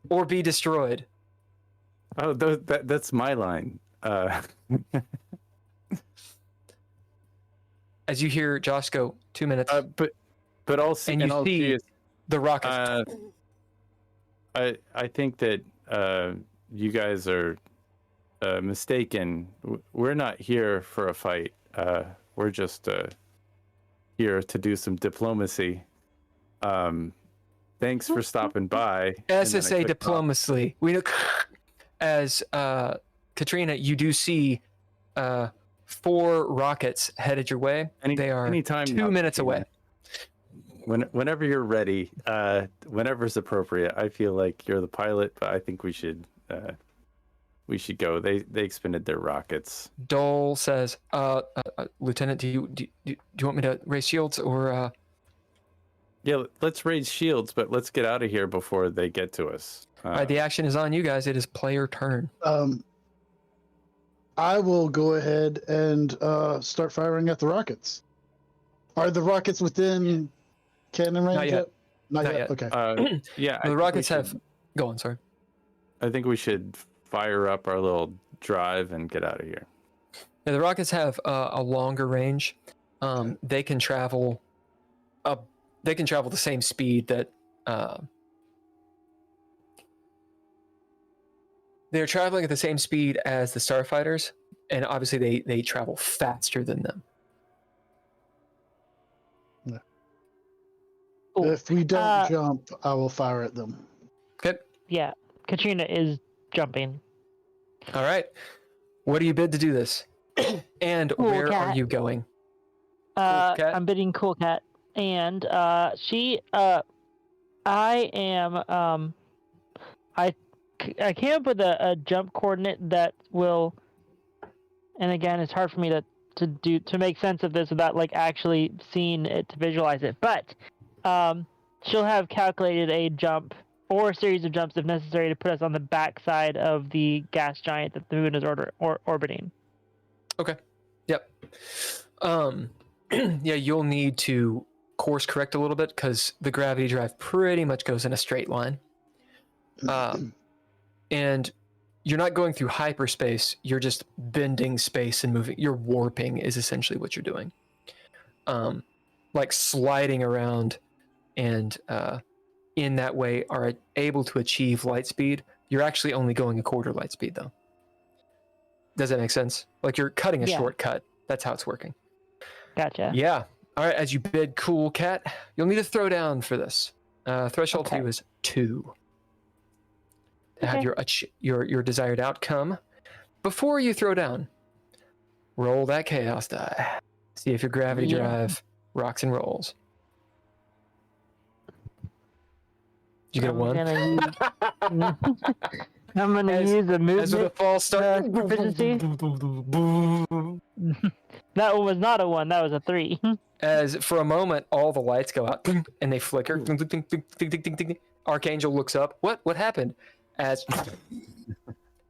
or be destroyed. Oh, that's my line. As you hear Josh go, 2 minutes, But also, and you see the rocket. I think that you guys are mistaken. We're not here for a fight. We're just here to do some diplomacy. Thanks for stopping by. SSA diplomacy. We know. As Katrina, you do see 4 rockets headed your way. They are anytime 2 minutes away. Whenever you're ready, whenever's appropriate. I feel like you're the pilot, but I think we should go. They expended their rockets. Dole says, Lieutenant, do you want me to raise shields or? Yeah, let's raise shields, but let's get out of here before they get to us. All right, the action is on you guys. It is player turn. I will go ahead and start firing at the rockets. Are the rockets within cannon range Not yet. Not Not yet. yet. Okay. Yeah, The rockets have. Go on, sorry. I think we should fire up our little drive and get out of here. Yeah, the rockets have a longer range. They can travel. They can travel the same speed that. They're traveling at the same speed as the starfighters, and obviously they travel faster than them. If we don't jump, I will fire at them. Okay. Yeah, Katrina is jumping. All right. What do you bid to do this? And Cool where are cat. you going? Cat? I'm bidding Cool Cat, and she. I am. I came up with a jump coordinate that will. And again, it's hard for me to make sense of this without like actually seeing it to visualize it. But she'll have calculated a jump or a series of jumps if necessary to put us on the backside of the gas giant that the moon is orbiting. Okay. Yep. Yeah, you'll need to course correct a little bit because the gravity drive pretty much goes in a straight line. And you're not going through hyperspace, you're just bending space and moving. You're warping is essentially what you're doing. Like sliding around and in that way are able to achieve light speed. You're actually only going a quarter light speed though. Does that make sense? Like you're cutting a shortcut. That's how it's working. Gotcha. Yeah. All right. As you bid Cool Cat, you'll need a throwdown for this. Threshold to is 2. To have your desired outcome. Before you throw down, roll that chaos die. See if your gravity drive rocks and rolls. Did you get a 1? I'm gonna use a movement. As with a false start. Proficiency. That one was not a 1. That was a 3. As for a moment, all the lights go out and they flicker. Archangel looks up. What happened? As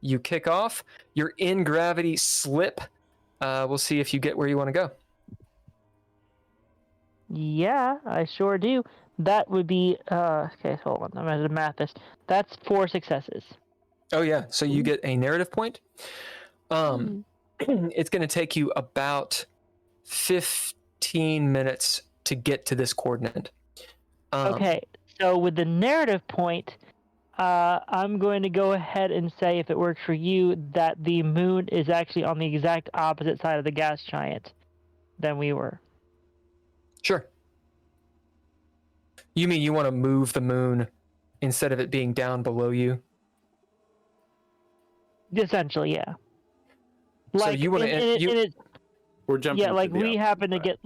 you kick off, your in gravity slip. We'll see if you get where you want to go. Yeah, I sure do. That would be okay. Hold on, I'm gonna math this. That's 4 successes. Oh yeah, so you get a narrative point. It's going to take you about 15 minutes to get to this coordinate. Okay, so with the narrative point, I'm going to go ahead and say, if it works for you, that the moon is actually on the exact opposite side of the gas giant than we were. Sure. You mean you want to move the moon instead of it being down below you? Essentially, yeah. So you want to... We're jumping. Yeah, like we happen to get...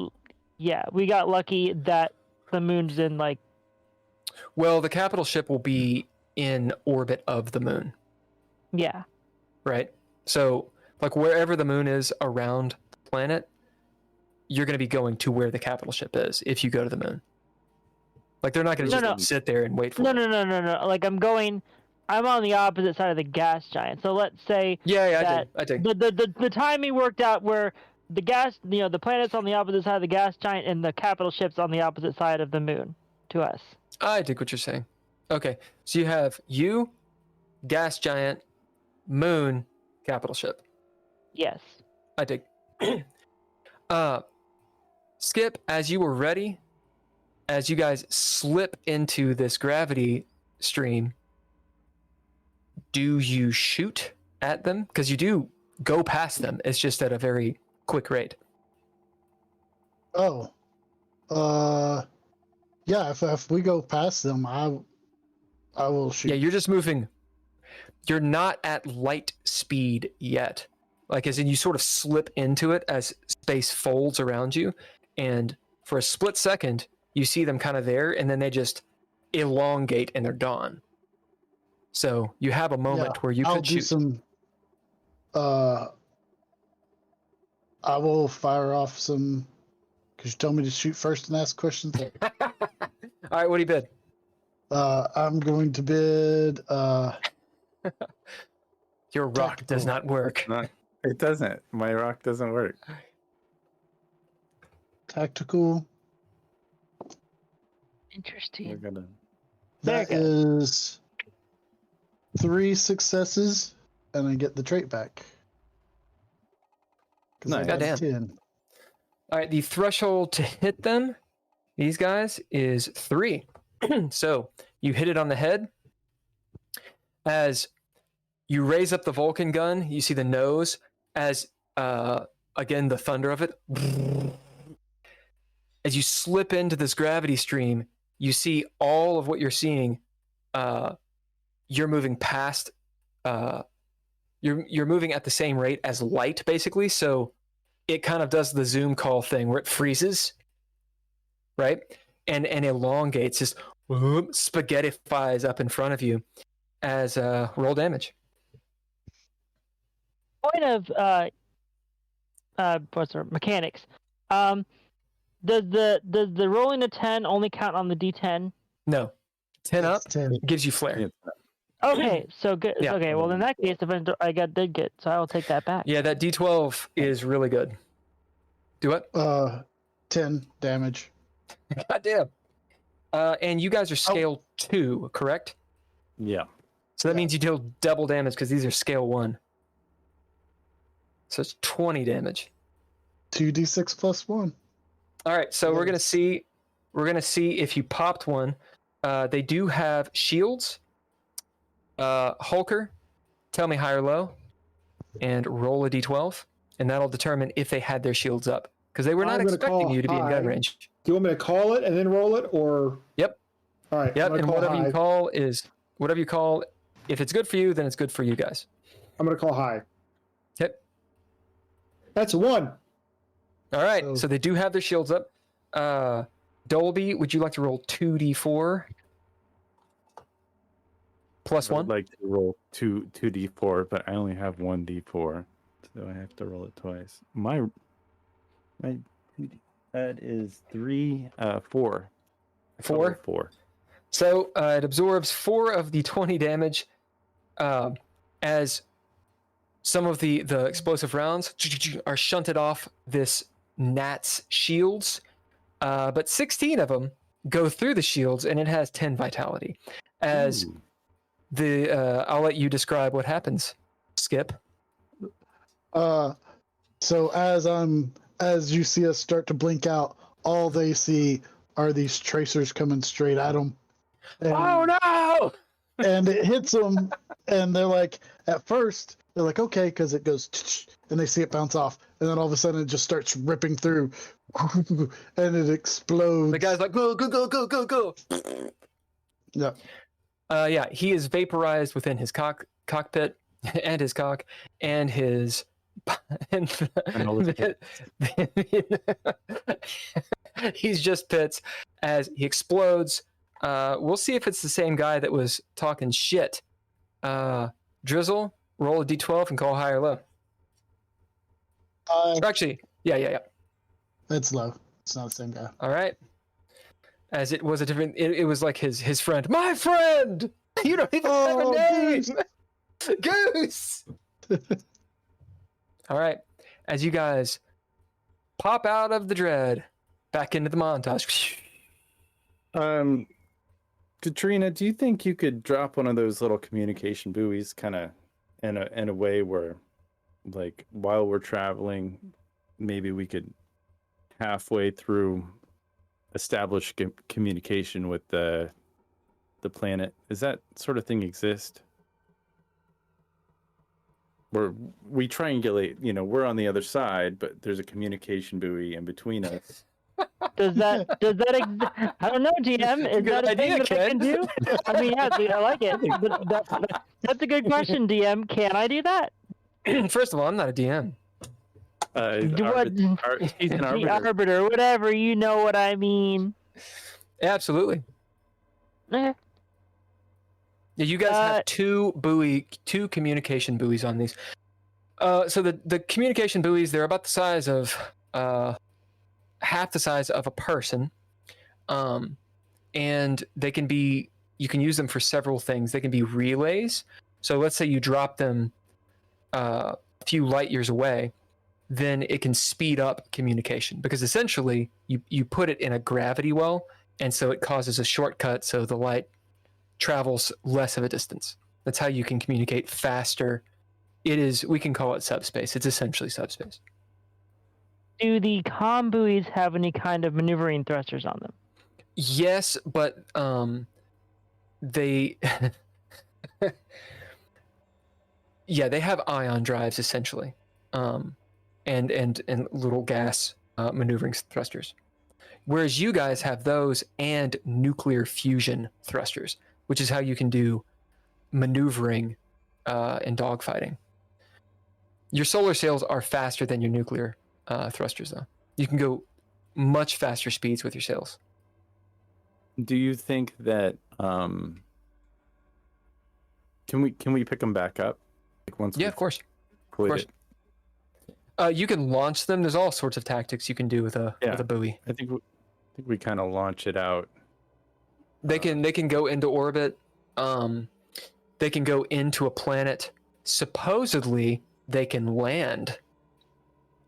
Yeah, we got lucky that the moon's in like... Well, the capital ship will be in orbit of the moon. Yeah. Right? So, like wherever the moon is around the planet, you're going to be going to where the capital ship is if you go to the moon. Like they're not going to just sit there and wait for it. No. Like I'm on the opposite side of the gas giant. So let's say I did. The timing worked out where the gas, the planet's on the opposite side of the gas giant and the capital ship's on the opposite side of the moon to us. I dig what you're saying. Okay, so you have gas giant, moon, capital ship. Yes. I dig. Skip, as you were ready, as you guys slip into this gravity stream, do you shoot at them? Because you do go past them. It's just at a very quick rate. Oh. Yeah, if we go past them, I will shoot. Yeah, you're just moving. You're not at light speed yet. Like, as in you sort of slip into it as space folds around you. And for a split second, you see them kind of there, and then they just elongate and they're gone. So you have a moment where you could shoot. I will fire off some, because you told me to shoot first and ask questions. All right, what do you bid? I'm going to bid... Your rock does not work. It doesn't. My rock doesn't work. Tactical. Interesting. That is 3 successes, and I get the trait back. Nice. Goddamn. 10. All right, the threshold to hit them, these guys, is 3. So you hit it on the head. As you raise up the Vulcan gun, you see the nose as, again, the thunder of it. As you slip into this gravity stream, you see all of what you're seeing. You're moving past. You're moving at the same rate as light, basically. So it kind of does the Zoom call thing where it freezes, right? And elongates, just spaghettifies up in front of you as roll damage. Point of mechanics. Does the rolling a 10 only count on the D10? No. 10 up 10. gives you flare. Yeah. Okay, so good. Yeah. Okay, well in that case, if did get, so I will take that back. Yeah, that D12 is really good. Do what? 10 damage. Goddamn. And you guys are scale 2, correct? Yeah. So that means you deal double damage because these are scale 1. So it's 20 damage. 2d6 plus 1. All right, so we're gonna see if you popped one. They do have shields. Hulker, tell me high or low, and roll a d12, and that'll determine if they had their shields up because they were not expecting you to be in gun range. Do you want me to call it and then roll it, or? Yep. All right. Yep, and whatever high. you call. If it's good for you, then it's good for you guys. I'm gonna call high. Yep. That's a 1. All right, so they do have their shields up. Dolby, would you like to roll 2d4 plus I 1? would like to roll 2d4, but I only have 1d4, so I have to roll it twice. My that is 3, 4. 4? 4. So it absorbs 4 of the 20 damage as some of the explosive rounds are shunted off this gnat's shields, but 16 of them go through the shields, and it has 10 vitality. As I'll let you describe what happens, Skip. So as you see us start to blink out, all they see are these tracers coming straight at them. Oh no! And it hits them, and they're like, at first, they're like, okay, because it goes, and they see it bounce off, and then all of a sudden it just starts ripping through, and it explodes. The guy's like, go, go, go, go, go, go. Yeah. Yeah, he is vaporized within his cockpit, and his cock, and his... he's just pits as he explodes. We'll see if it's the same guy that was talking shit. Drizzle, roll a d12 and call high or low. Actually, yeah. It's low. It's not the same guy. All right. As it was a different... It was like his friend. My friend! You don't even have a name! Goose! All right. As you guys pop out of the dread, back into the montage. Katrina, do you think you could drop one of those little communication buoys kind of in a way where, like, while we're traveling, maybe we could halfway through establish communication with the planet? Does that sort of thing exist? Where we triangulate, we're on the other side, but there's a communication buoy in between us. Does that I don't know, GM. Is that a thing that I can do? I mean, yeah, dude, I like it. That's a good question, DM. Can I do that? First of all, I'm not a DM. He's an The arbiter, whatever. You know what I mean. Absolutely. Okay. Yeah, you guys have two communication buoys on these. So the communication buoys, they're about the size of half the size of a person, and you can use them for several things. They can be relays. So let's say you drop them a few light years away, then it can speed up communication because essentially you put it in a gravity well, and so it causes a shortcut so the light travels less of a distance. That's how you can communicate faster. We can call it subspace. It's essentially subspace. Do the comm buoys have any kind of maneuvering thrusters on them? Yes, but they they have ion drives essentially, and little gas maneuvering thrusters, whereas you guys have those and nuclear fusion thrusters, which is how you can do maneuvering and dogfighting. Your solar sails are faster than your nuclear thrusters, though. You can go much faster speeds with your sails. Do you think that can we pick them back up? Like once? Yeah, of course. Of course. You can launch them. There's all sorts of tactics you can do with a buoy. I think we kind of launch it out. They can go into orbit. They can go into a planet. Supposedly, they can land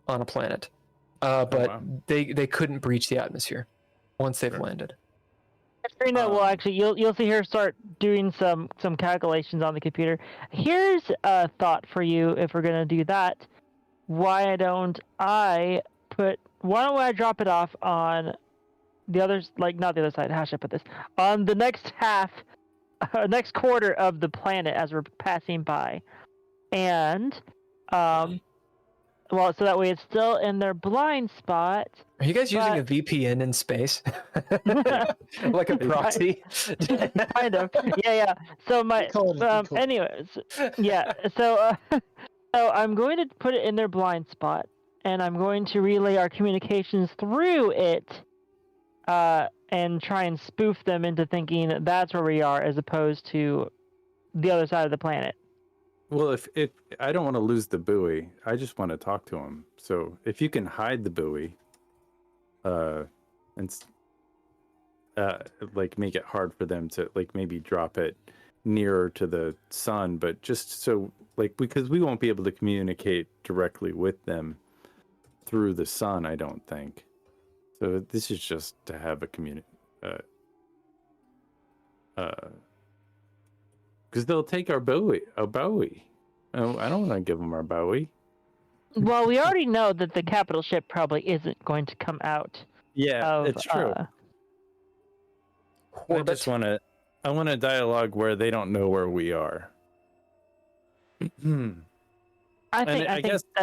on a planet, but they couldn't breach the atmosphere once they've landed. Katrina will actually, you'll see her start doing some calculations on the computer. Here's a thought for you if we're gonna do that. Why don't I drop it off on the other, like not the other side, how should I put this? On the next next quarter of the planet as we're passing by. And, so that way it's still in their blind spot. Are you guys using a VPN in space? Like a proxy? Kind of. Yeah. So anyways, yeah. So I'm going to put it in their blind spot, and I'm going to relay our communications through it, and try and spoof them into thinking that that's where we are, as opposed to the other side of the planet. Well, if I don't want to lose the buoy, I just want to talk to him. So if you can hide the buoy, and like make it hard for them to like maybe drop it nearer to the sun, but just so like because we won't be able to communicate directly with them through the sun, I don't think. So this is just to have a because they'll take our buoy. Oh, I don't want to give them our buoy. Well, we already know that the capital ship probably isn't going to come out. Yeah, it's true. I want a dialogue where they don't know where we are. I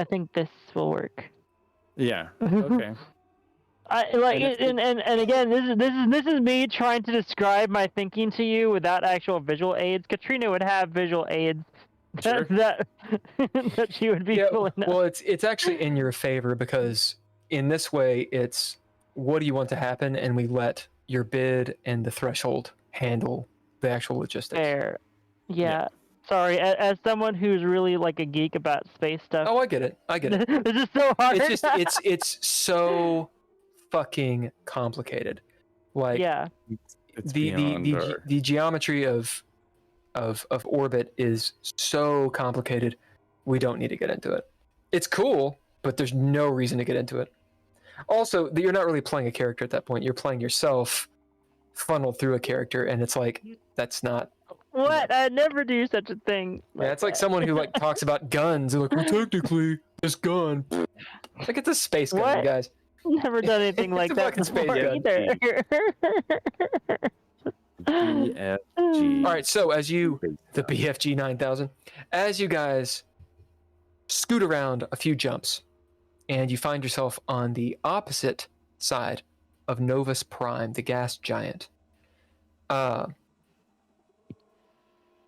think this will work. Yeah. Okay. And again, this is me trying to describe my thinking to you without actual visual aids. Katrina would have visual aids that she would be pulling up. Well, it's actually in your favor because in this way, it's what do you want to happen, and we let your bid and the threshold handle the actual logistics. Fair. Yeah. Sorry, as someone who's really like a geek about space stuff. Oh, I get it. This is so hard. It's just it's so fucking complicated. Like the geometry of orbit is so complicated. We don't need to get into it. It's cool, but there's no reason to get into it. Also, you're not really playing a character at that point. You're playing yourself funneled through a character, and it's like that's not what I'd never do such a thing. Yeah, it's like someone who like talks about guns. They're like, well, technically, this gun. Like it's a space gun, you guys. Never done anything like that before either. BFG. All right, so the BFG 9000, as you guys scoot around a few jumps, and you find yourself on the opposite side of Novus Prime, the gas giant.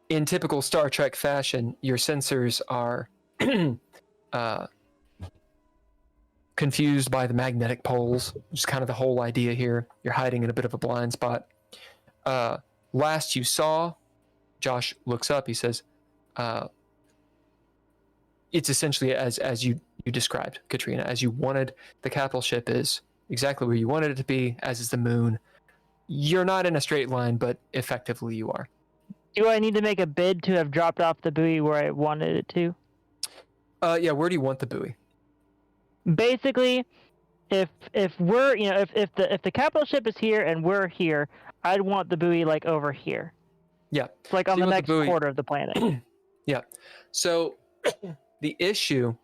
In typical Star Trek fashion, your sensors are confused by the magnetic poles, which is kind of the whole idea here. You're hiding in a bit of a blind spot. Last you saw, Josh looks up, he says, it's essentially as you described, Katrina, as you wanted. The capital ship is exactly where you wanted it to be, as is the moon. You're not in a straight line, but effectively you are. Do I need to make a bid to have dropped off the buoy where I wanted it to? Yeah, where do you want the buoy? Basically, if we're if the capital ship is here and we're here, I'd want the buoy like over here. Yeah, it's like on the next quarter of the planet. Yeah. So the issue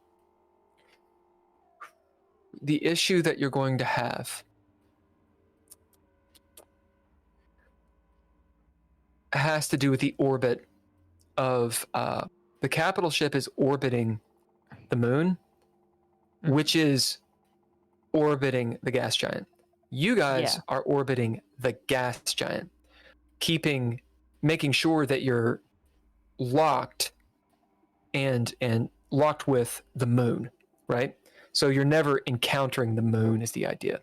that you're going to have has to do with the orbit of the capital ship is orbiting the moon, which is orbiting the gas giant. You guys are orbiting the gas giant, making sure that you're locked and locked with the moon, right? So you're never encountering the moon is the idea.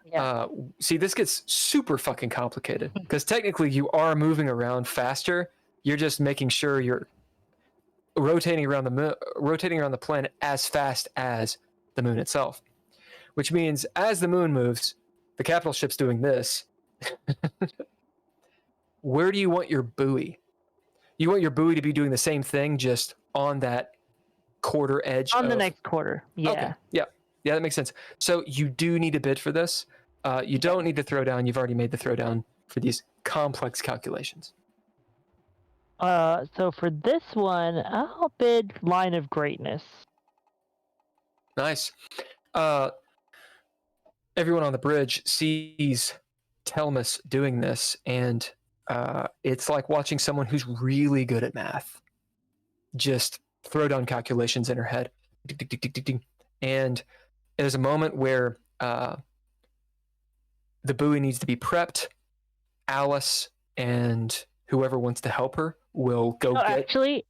Yeah. See, this gets super fucking complicated because technically you are moving around faster. You're just making sure you're rotating around the planet as fast as the moon itself, which means as the moon moves, the capital ship's doing this. Where do you want your buoy? You want your buoy to be doing the same thing, just on that quarter edge. On the next quarter. Yeah. Okay. Yeah, that makes sense. So you do need a bid for this. You don't need to throw down. You've already made the throwdown for these complex calculations. So for this one, I'll bid Line of Greatness. Nice. Everyone on the bridge sees Telmus doing this, and it's like watching someone who's really good at math just throw down calculations in her head. And there's a moment where the buoy needs to be prepped. Alice and whoever wants to help her will go get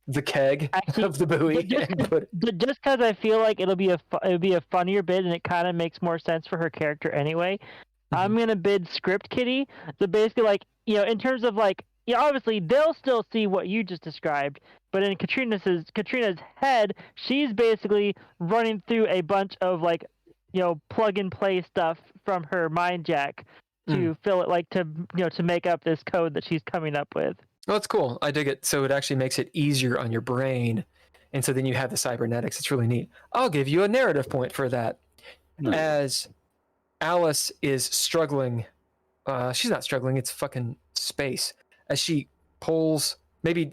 the keg of the buoy. Just because I feel like it'll be a funnier bid, and it kind of makes more sense for her character anyway. Mm-hmm. I'm gonna bid Script Kitty. So basically, like, in terms of like, obviously they'll still see what you just described, but in Katrina's head, she's basically running through a bunch of like, plug and play stuff from her mind jack to fill it, like, to make up this code that she's coming up with. Well, that's cool. I dig it. So it actually makes it easier on your brain. And so then you have the cybernetics. It's really neat. I'll give you a narrative point for that. Nice. As Alice is struggling, she's not struggling, it's fucking space. As she pulls, maybe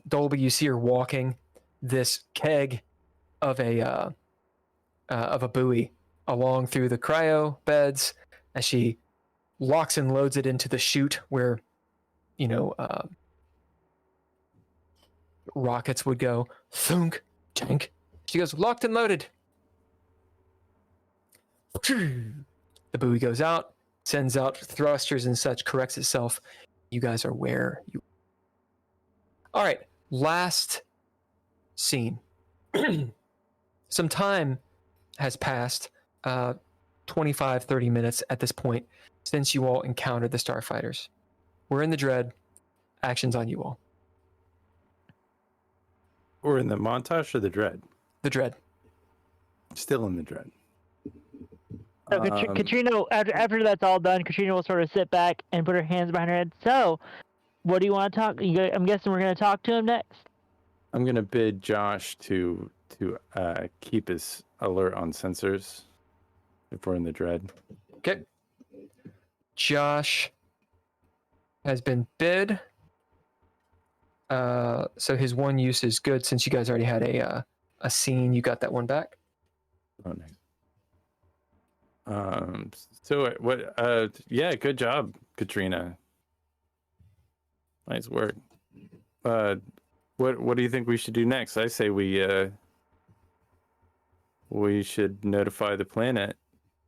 Dolby, you see her walking this keg of a buoy along through the cryo beds as she locks and loads it into the chute where, rockets would go. Thunk, tank. She goes, locked and loaded. The buoy goes out, sends out thrusters and such, corrects itself. You guys are where you... All right, last scene. Some time has passed, 25, 30 minutes at this point, since you all encountered the Starfighters. We're in the Dread. Action's on you all. We're in the montage or the Dread? The Dread. Still in the Dread. So Katrina, after that's all done, Katrina will sort of sit back and put her hands behind her head. So, what do you want to talk? I'm guessing we're going to talk to him next. I'm going to bid Josh to keep his alert on sensors if we're in the Dread. Okay. Josh has been bid. So his one use is good since you guys already had a scene. You got that one back. Oh, nice. So what? Yeah, good job, Katrina. Nice work. What do you think we should do next? I say we should notify the planet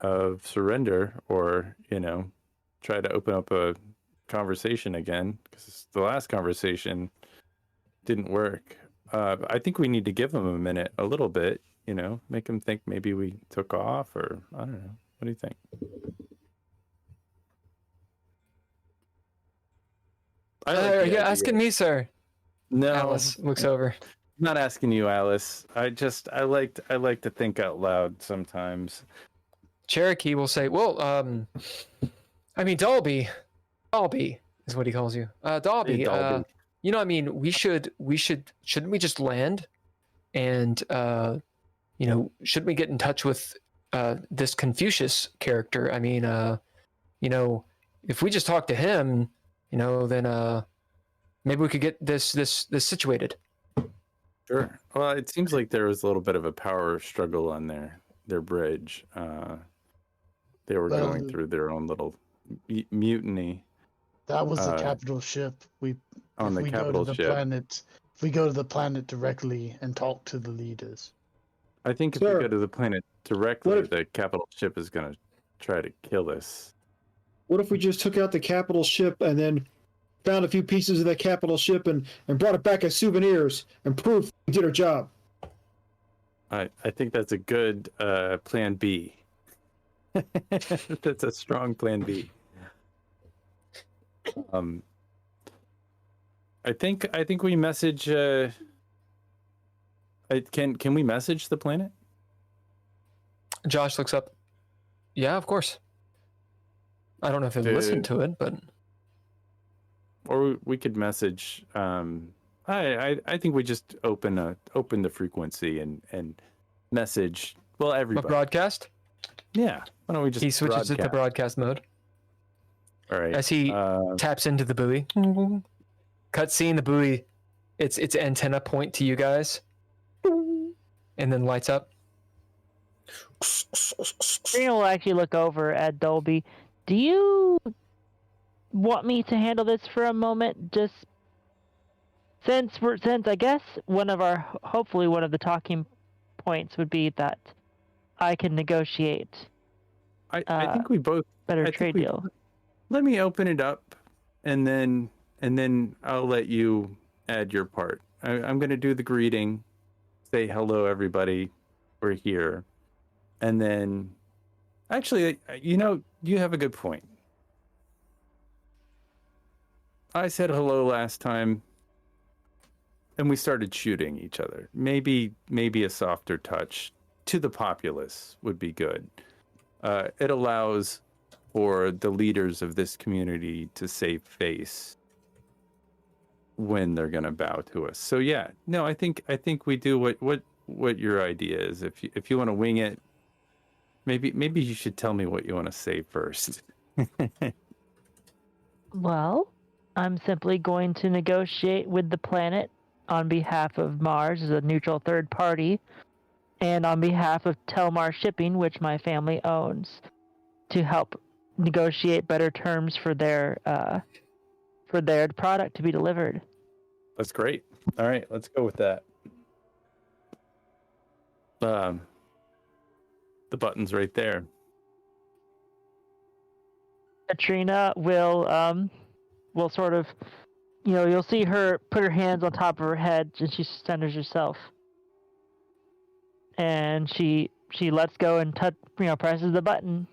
of surrender, or try to open up a conversation again, because the last conversation didn't work. I think we need to give them a minute, a little bit, make them think maybe we took off, or I don't know. What do you think? Are you asking me, sir? No. Alice looks over. I'm not asking you, Alice. I like to think out loud sometimes. Cherokee will say, well, I mean, Dolby is what he calls you. Dolby. Hey, Dolby. Shouldn't we just land? And, shouldn't we get in touch with this Confucius character? I mean, if we just talk to him, then maybe we could get this situated. Sure. Well, it seems like there was a little bit of a power struggle on their bridge. They were going through their own little mutiny. That was the capital ship. If we go to the planet directly and talk to the leaders. I think if we go to the planet directly, the capital ship is going to try to kill us. What if we just took out the capital ship and then found a few pieces of that capital ship and brought it back as souvenirs and proof we did our job? I think that's a good plan B. That's a strong plan B. I think we message. Can we message the planet? Josh looks up. Yeah, of course. I don't know if they listened to it, but or we could message. I think we just open the frequency and message. Well, everybody. A broadcast. Yeah. Why don't we just? He switches it to broadcast mode. All right. As he taps into the buoy. Cutscene, the buoy, its antenna point to you guys, and then lights up. Katrina will actually look over at Dolby. Do you want me to handle this for a moment? Just since I guess hopefully one of the talking points would be that I can negotiate. I think we both better trade deal. Let me open it up, and then I'll let you add your part. I'm going to do the greeting, say hello, everybody, we're here. And then, actually, you have a good point. I said hello last time, and we started shooting each other. Maybe a softer touch to the populace would be good. It allows for the leaders of this community to save face when they're going to bow to us. So yeah, no, I think we do what your idea is. If you want to wing it, maybe you should tell me what you want to say first. Well, I'm simply going to negotiate with the planet on behalf of Mars as a neutral third party, and on behalf of Telmar Shipping, which my family owns, to help negotiate better terms for their product to be delivered. That's great. All right, let's go with that. The button's right there. Katrina will sort of, you'll see her put her hands on top of her head and she centers herself. And she lets go and presses the button.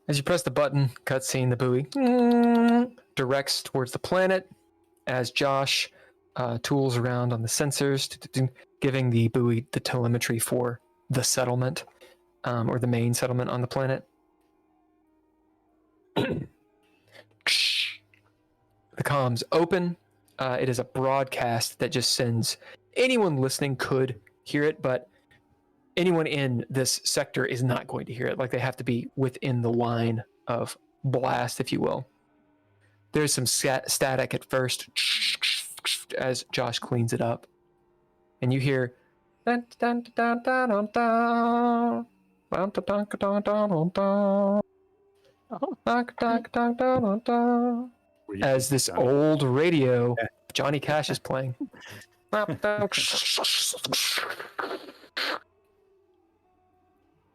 As you press the button, cutscene, the buoy directs towards the planet as Josh tools around on the sensors, giving the buoy the telemetry for the settlement, or the main settlement on the planet. The comms open. It is a broadcast that just sends, anyone listening could hear it, but anyone in this sector is not going to hear it. Like, they have to be within the line of blast, if you will. There's some static at first as Josh cleans it up, and you hear as this old radio Johnny Cash is playing.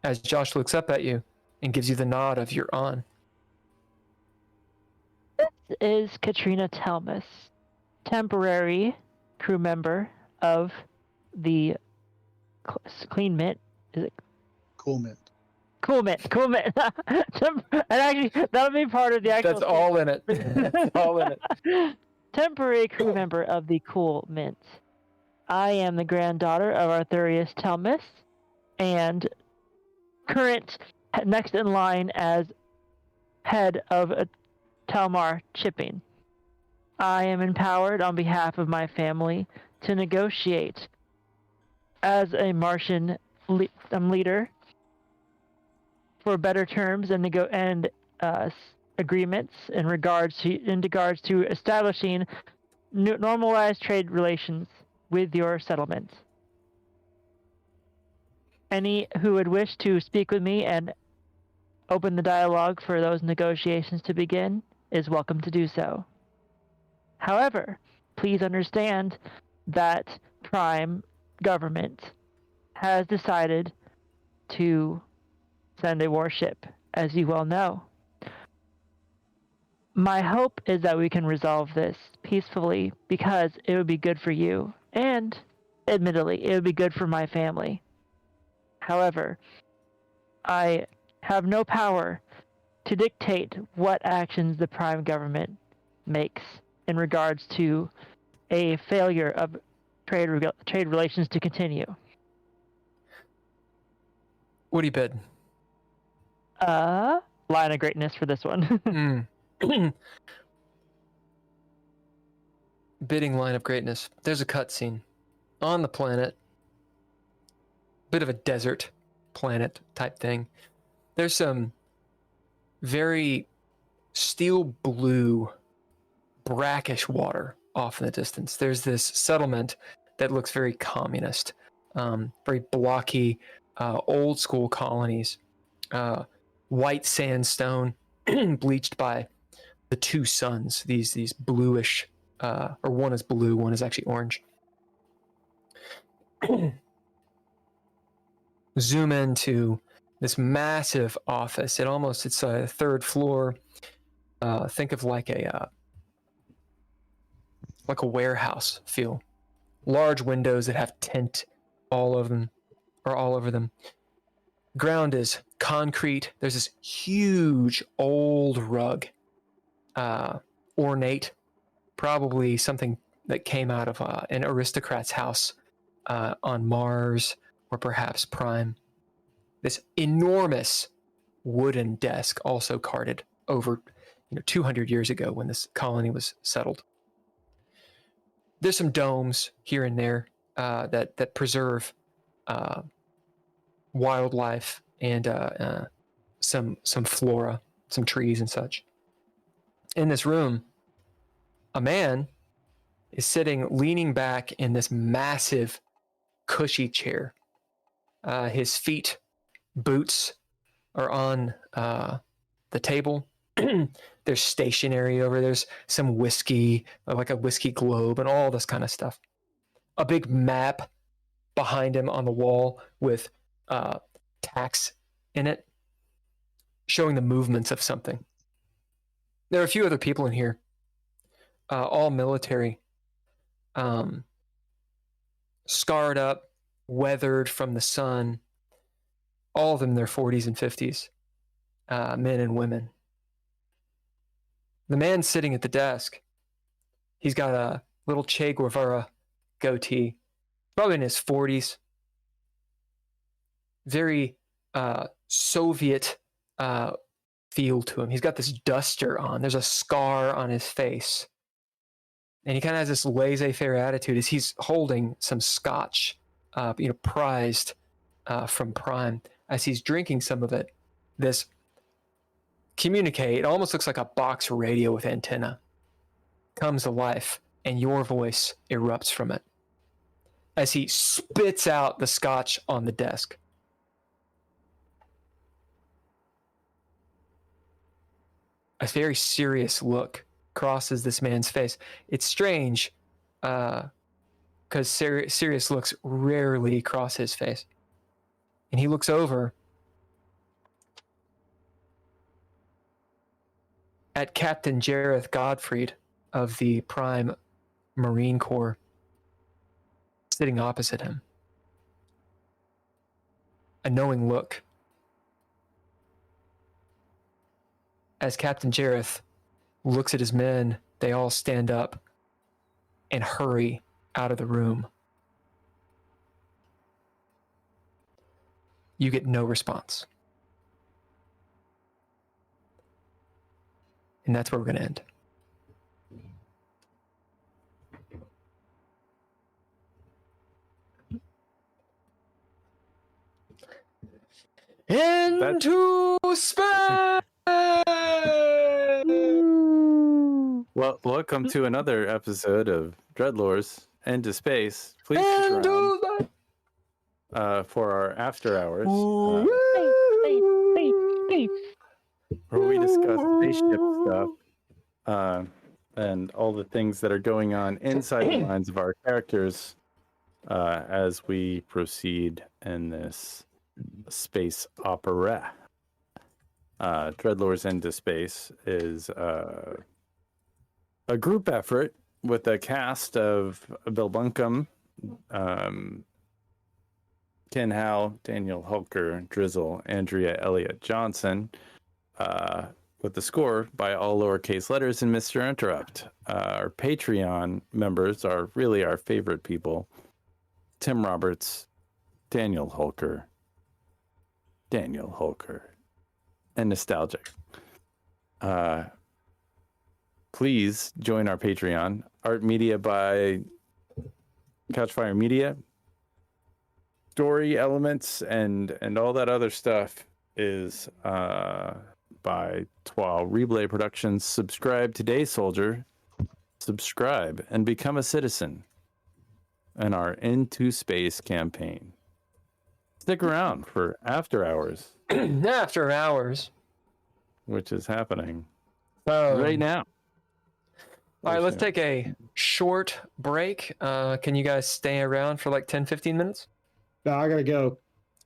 As Josh looks up at you and gives you the nod of you're on. This is Katrina Telmus, temporary crew member of the Clean Mint. Is it? Cool Mint. Cool Mint. And actually, that'll be part of the actual. That's all in it. That's all in it. Temporary crew member of the Cool Mint. I am the granddaughter of Arthurius Telmus, and current next in line as head of Telmar Shipping. I am empowered on behalf of my family to negotiate as a Martian leader for better terms and agreements in regards to establishing normalized trade relations with your settlement. Any who would wish to speak with me and open the dialogue for those negotiations to begin is welcome to do so. However, please understand that Prime Government has decided to send a warship, as you well know. My hope is that we can resolve this peacefully, because it would be good for you, and admittedly, it would be good for my family. However, I have no power to dictate what actions the Prime government makes in regards to a failure of trade relations to continue. What do you bid? Line of greatness for this one. Bidding line of greatness. There's a cutscene on the planet. Bit of a desert planet type thing. There's some very steel blue, brackish water off in the distance. There's this settlement that looks very communist, very blocky, old school colonies, white sandstone, bleached by the two suns. These bluish, or one is blue, one is actually orange. Zoom into this massive office. It's a third floor. Think of like a warehouse feel. Large windows that have tint all over them. Ground is concrete. There's this huge old rug, ornate, probably something that came out of an aristocrat's house on Mars or perhaps Prime. This enormous wooden desk, also carted over 200 years ago when this colony was settled. There's some domes here and there that preserve wildlife and some flora, some trees and such. In this room, a man is sitting, leaning back in this massive, cushy chair. His feet, boots, are on the table. There's stationery over. There's some whiskey, like a whiskey globe, and all this kind of stuff. A big map behind him on the wall with tacks in it, showing the movements of something. There are a few other people in here, all military, scarred up, weathered from the sun. All of them in their 40s and 50s, men and women. The man sitting at the desk, he's got a little Che Guevara goatee, probably in his 40s. Very Soviet feel to him. He's got this duster on. There's a scar on his face. And he kind of has this laissez-faire attitude as he's holding some scotch, prized from Prime. As he's drinking some of it, this communicate, it almost looks like a box radio with antenna, comes to life, and your voice erupts from it as he spits out the scotch on the desk. A very serious look crosses this man's face. It's strange, because serious looks rarely cross his face. And he looks over at Captain Jareth Gottfried of the Prime Marine Corps, sitting opposite him. A knowing look. As Captain Jareth looks at his men, they all stand up and hurry out of the room. You get no response. And that's where we're going to end. Into space! Well, welcome to another episode of DreadLore's Into Space. Please stick around for our after hours, where we discuss spaceship stuff and all the things that are going on inside the minds of our characters as we proceed in this space opera. DreadLore's Into Space is a group effort with a cast of Bill Bunkum, Ken Howl, Daniel Hulker, Drizzle, Andrea Elliott-Johnson, with the score by all lowercase letters and Mr. Interrupt. Our Patreon members are really our favorite people. Tim Roberts, Daniel Hulker, and Nostalgic. Please join our Patreon. Art media by Couchfire Media. Story elements and all that other stuff is by Twal Replay Productions. Subscribe today, soldier. Subscribe and become a citizen in our Into Space campaign. Stick around for After Hours. After Hours. Which is happening right now. All right, let's take a short break. Can you guys stay around for like 10, 15 minutes? No, I gotta go.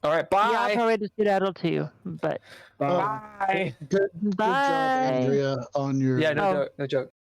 All right, bye. Yeah, I'll probably just skedaddle too, but Bye. Good Bye. job, Andrea, on your Yeah, no joke.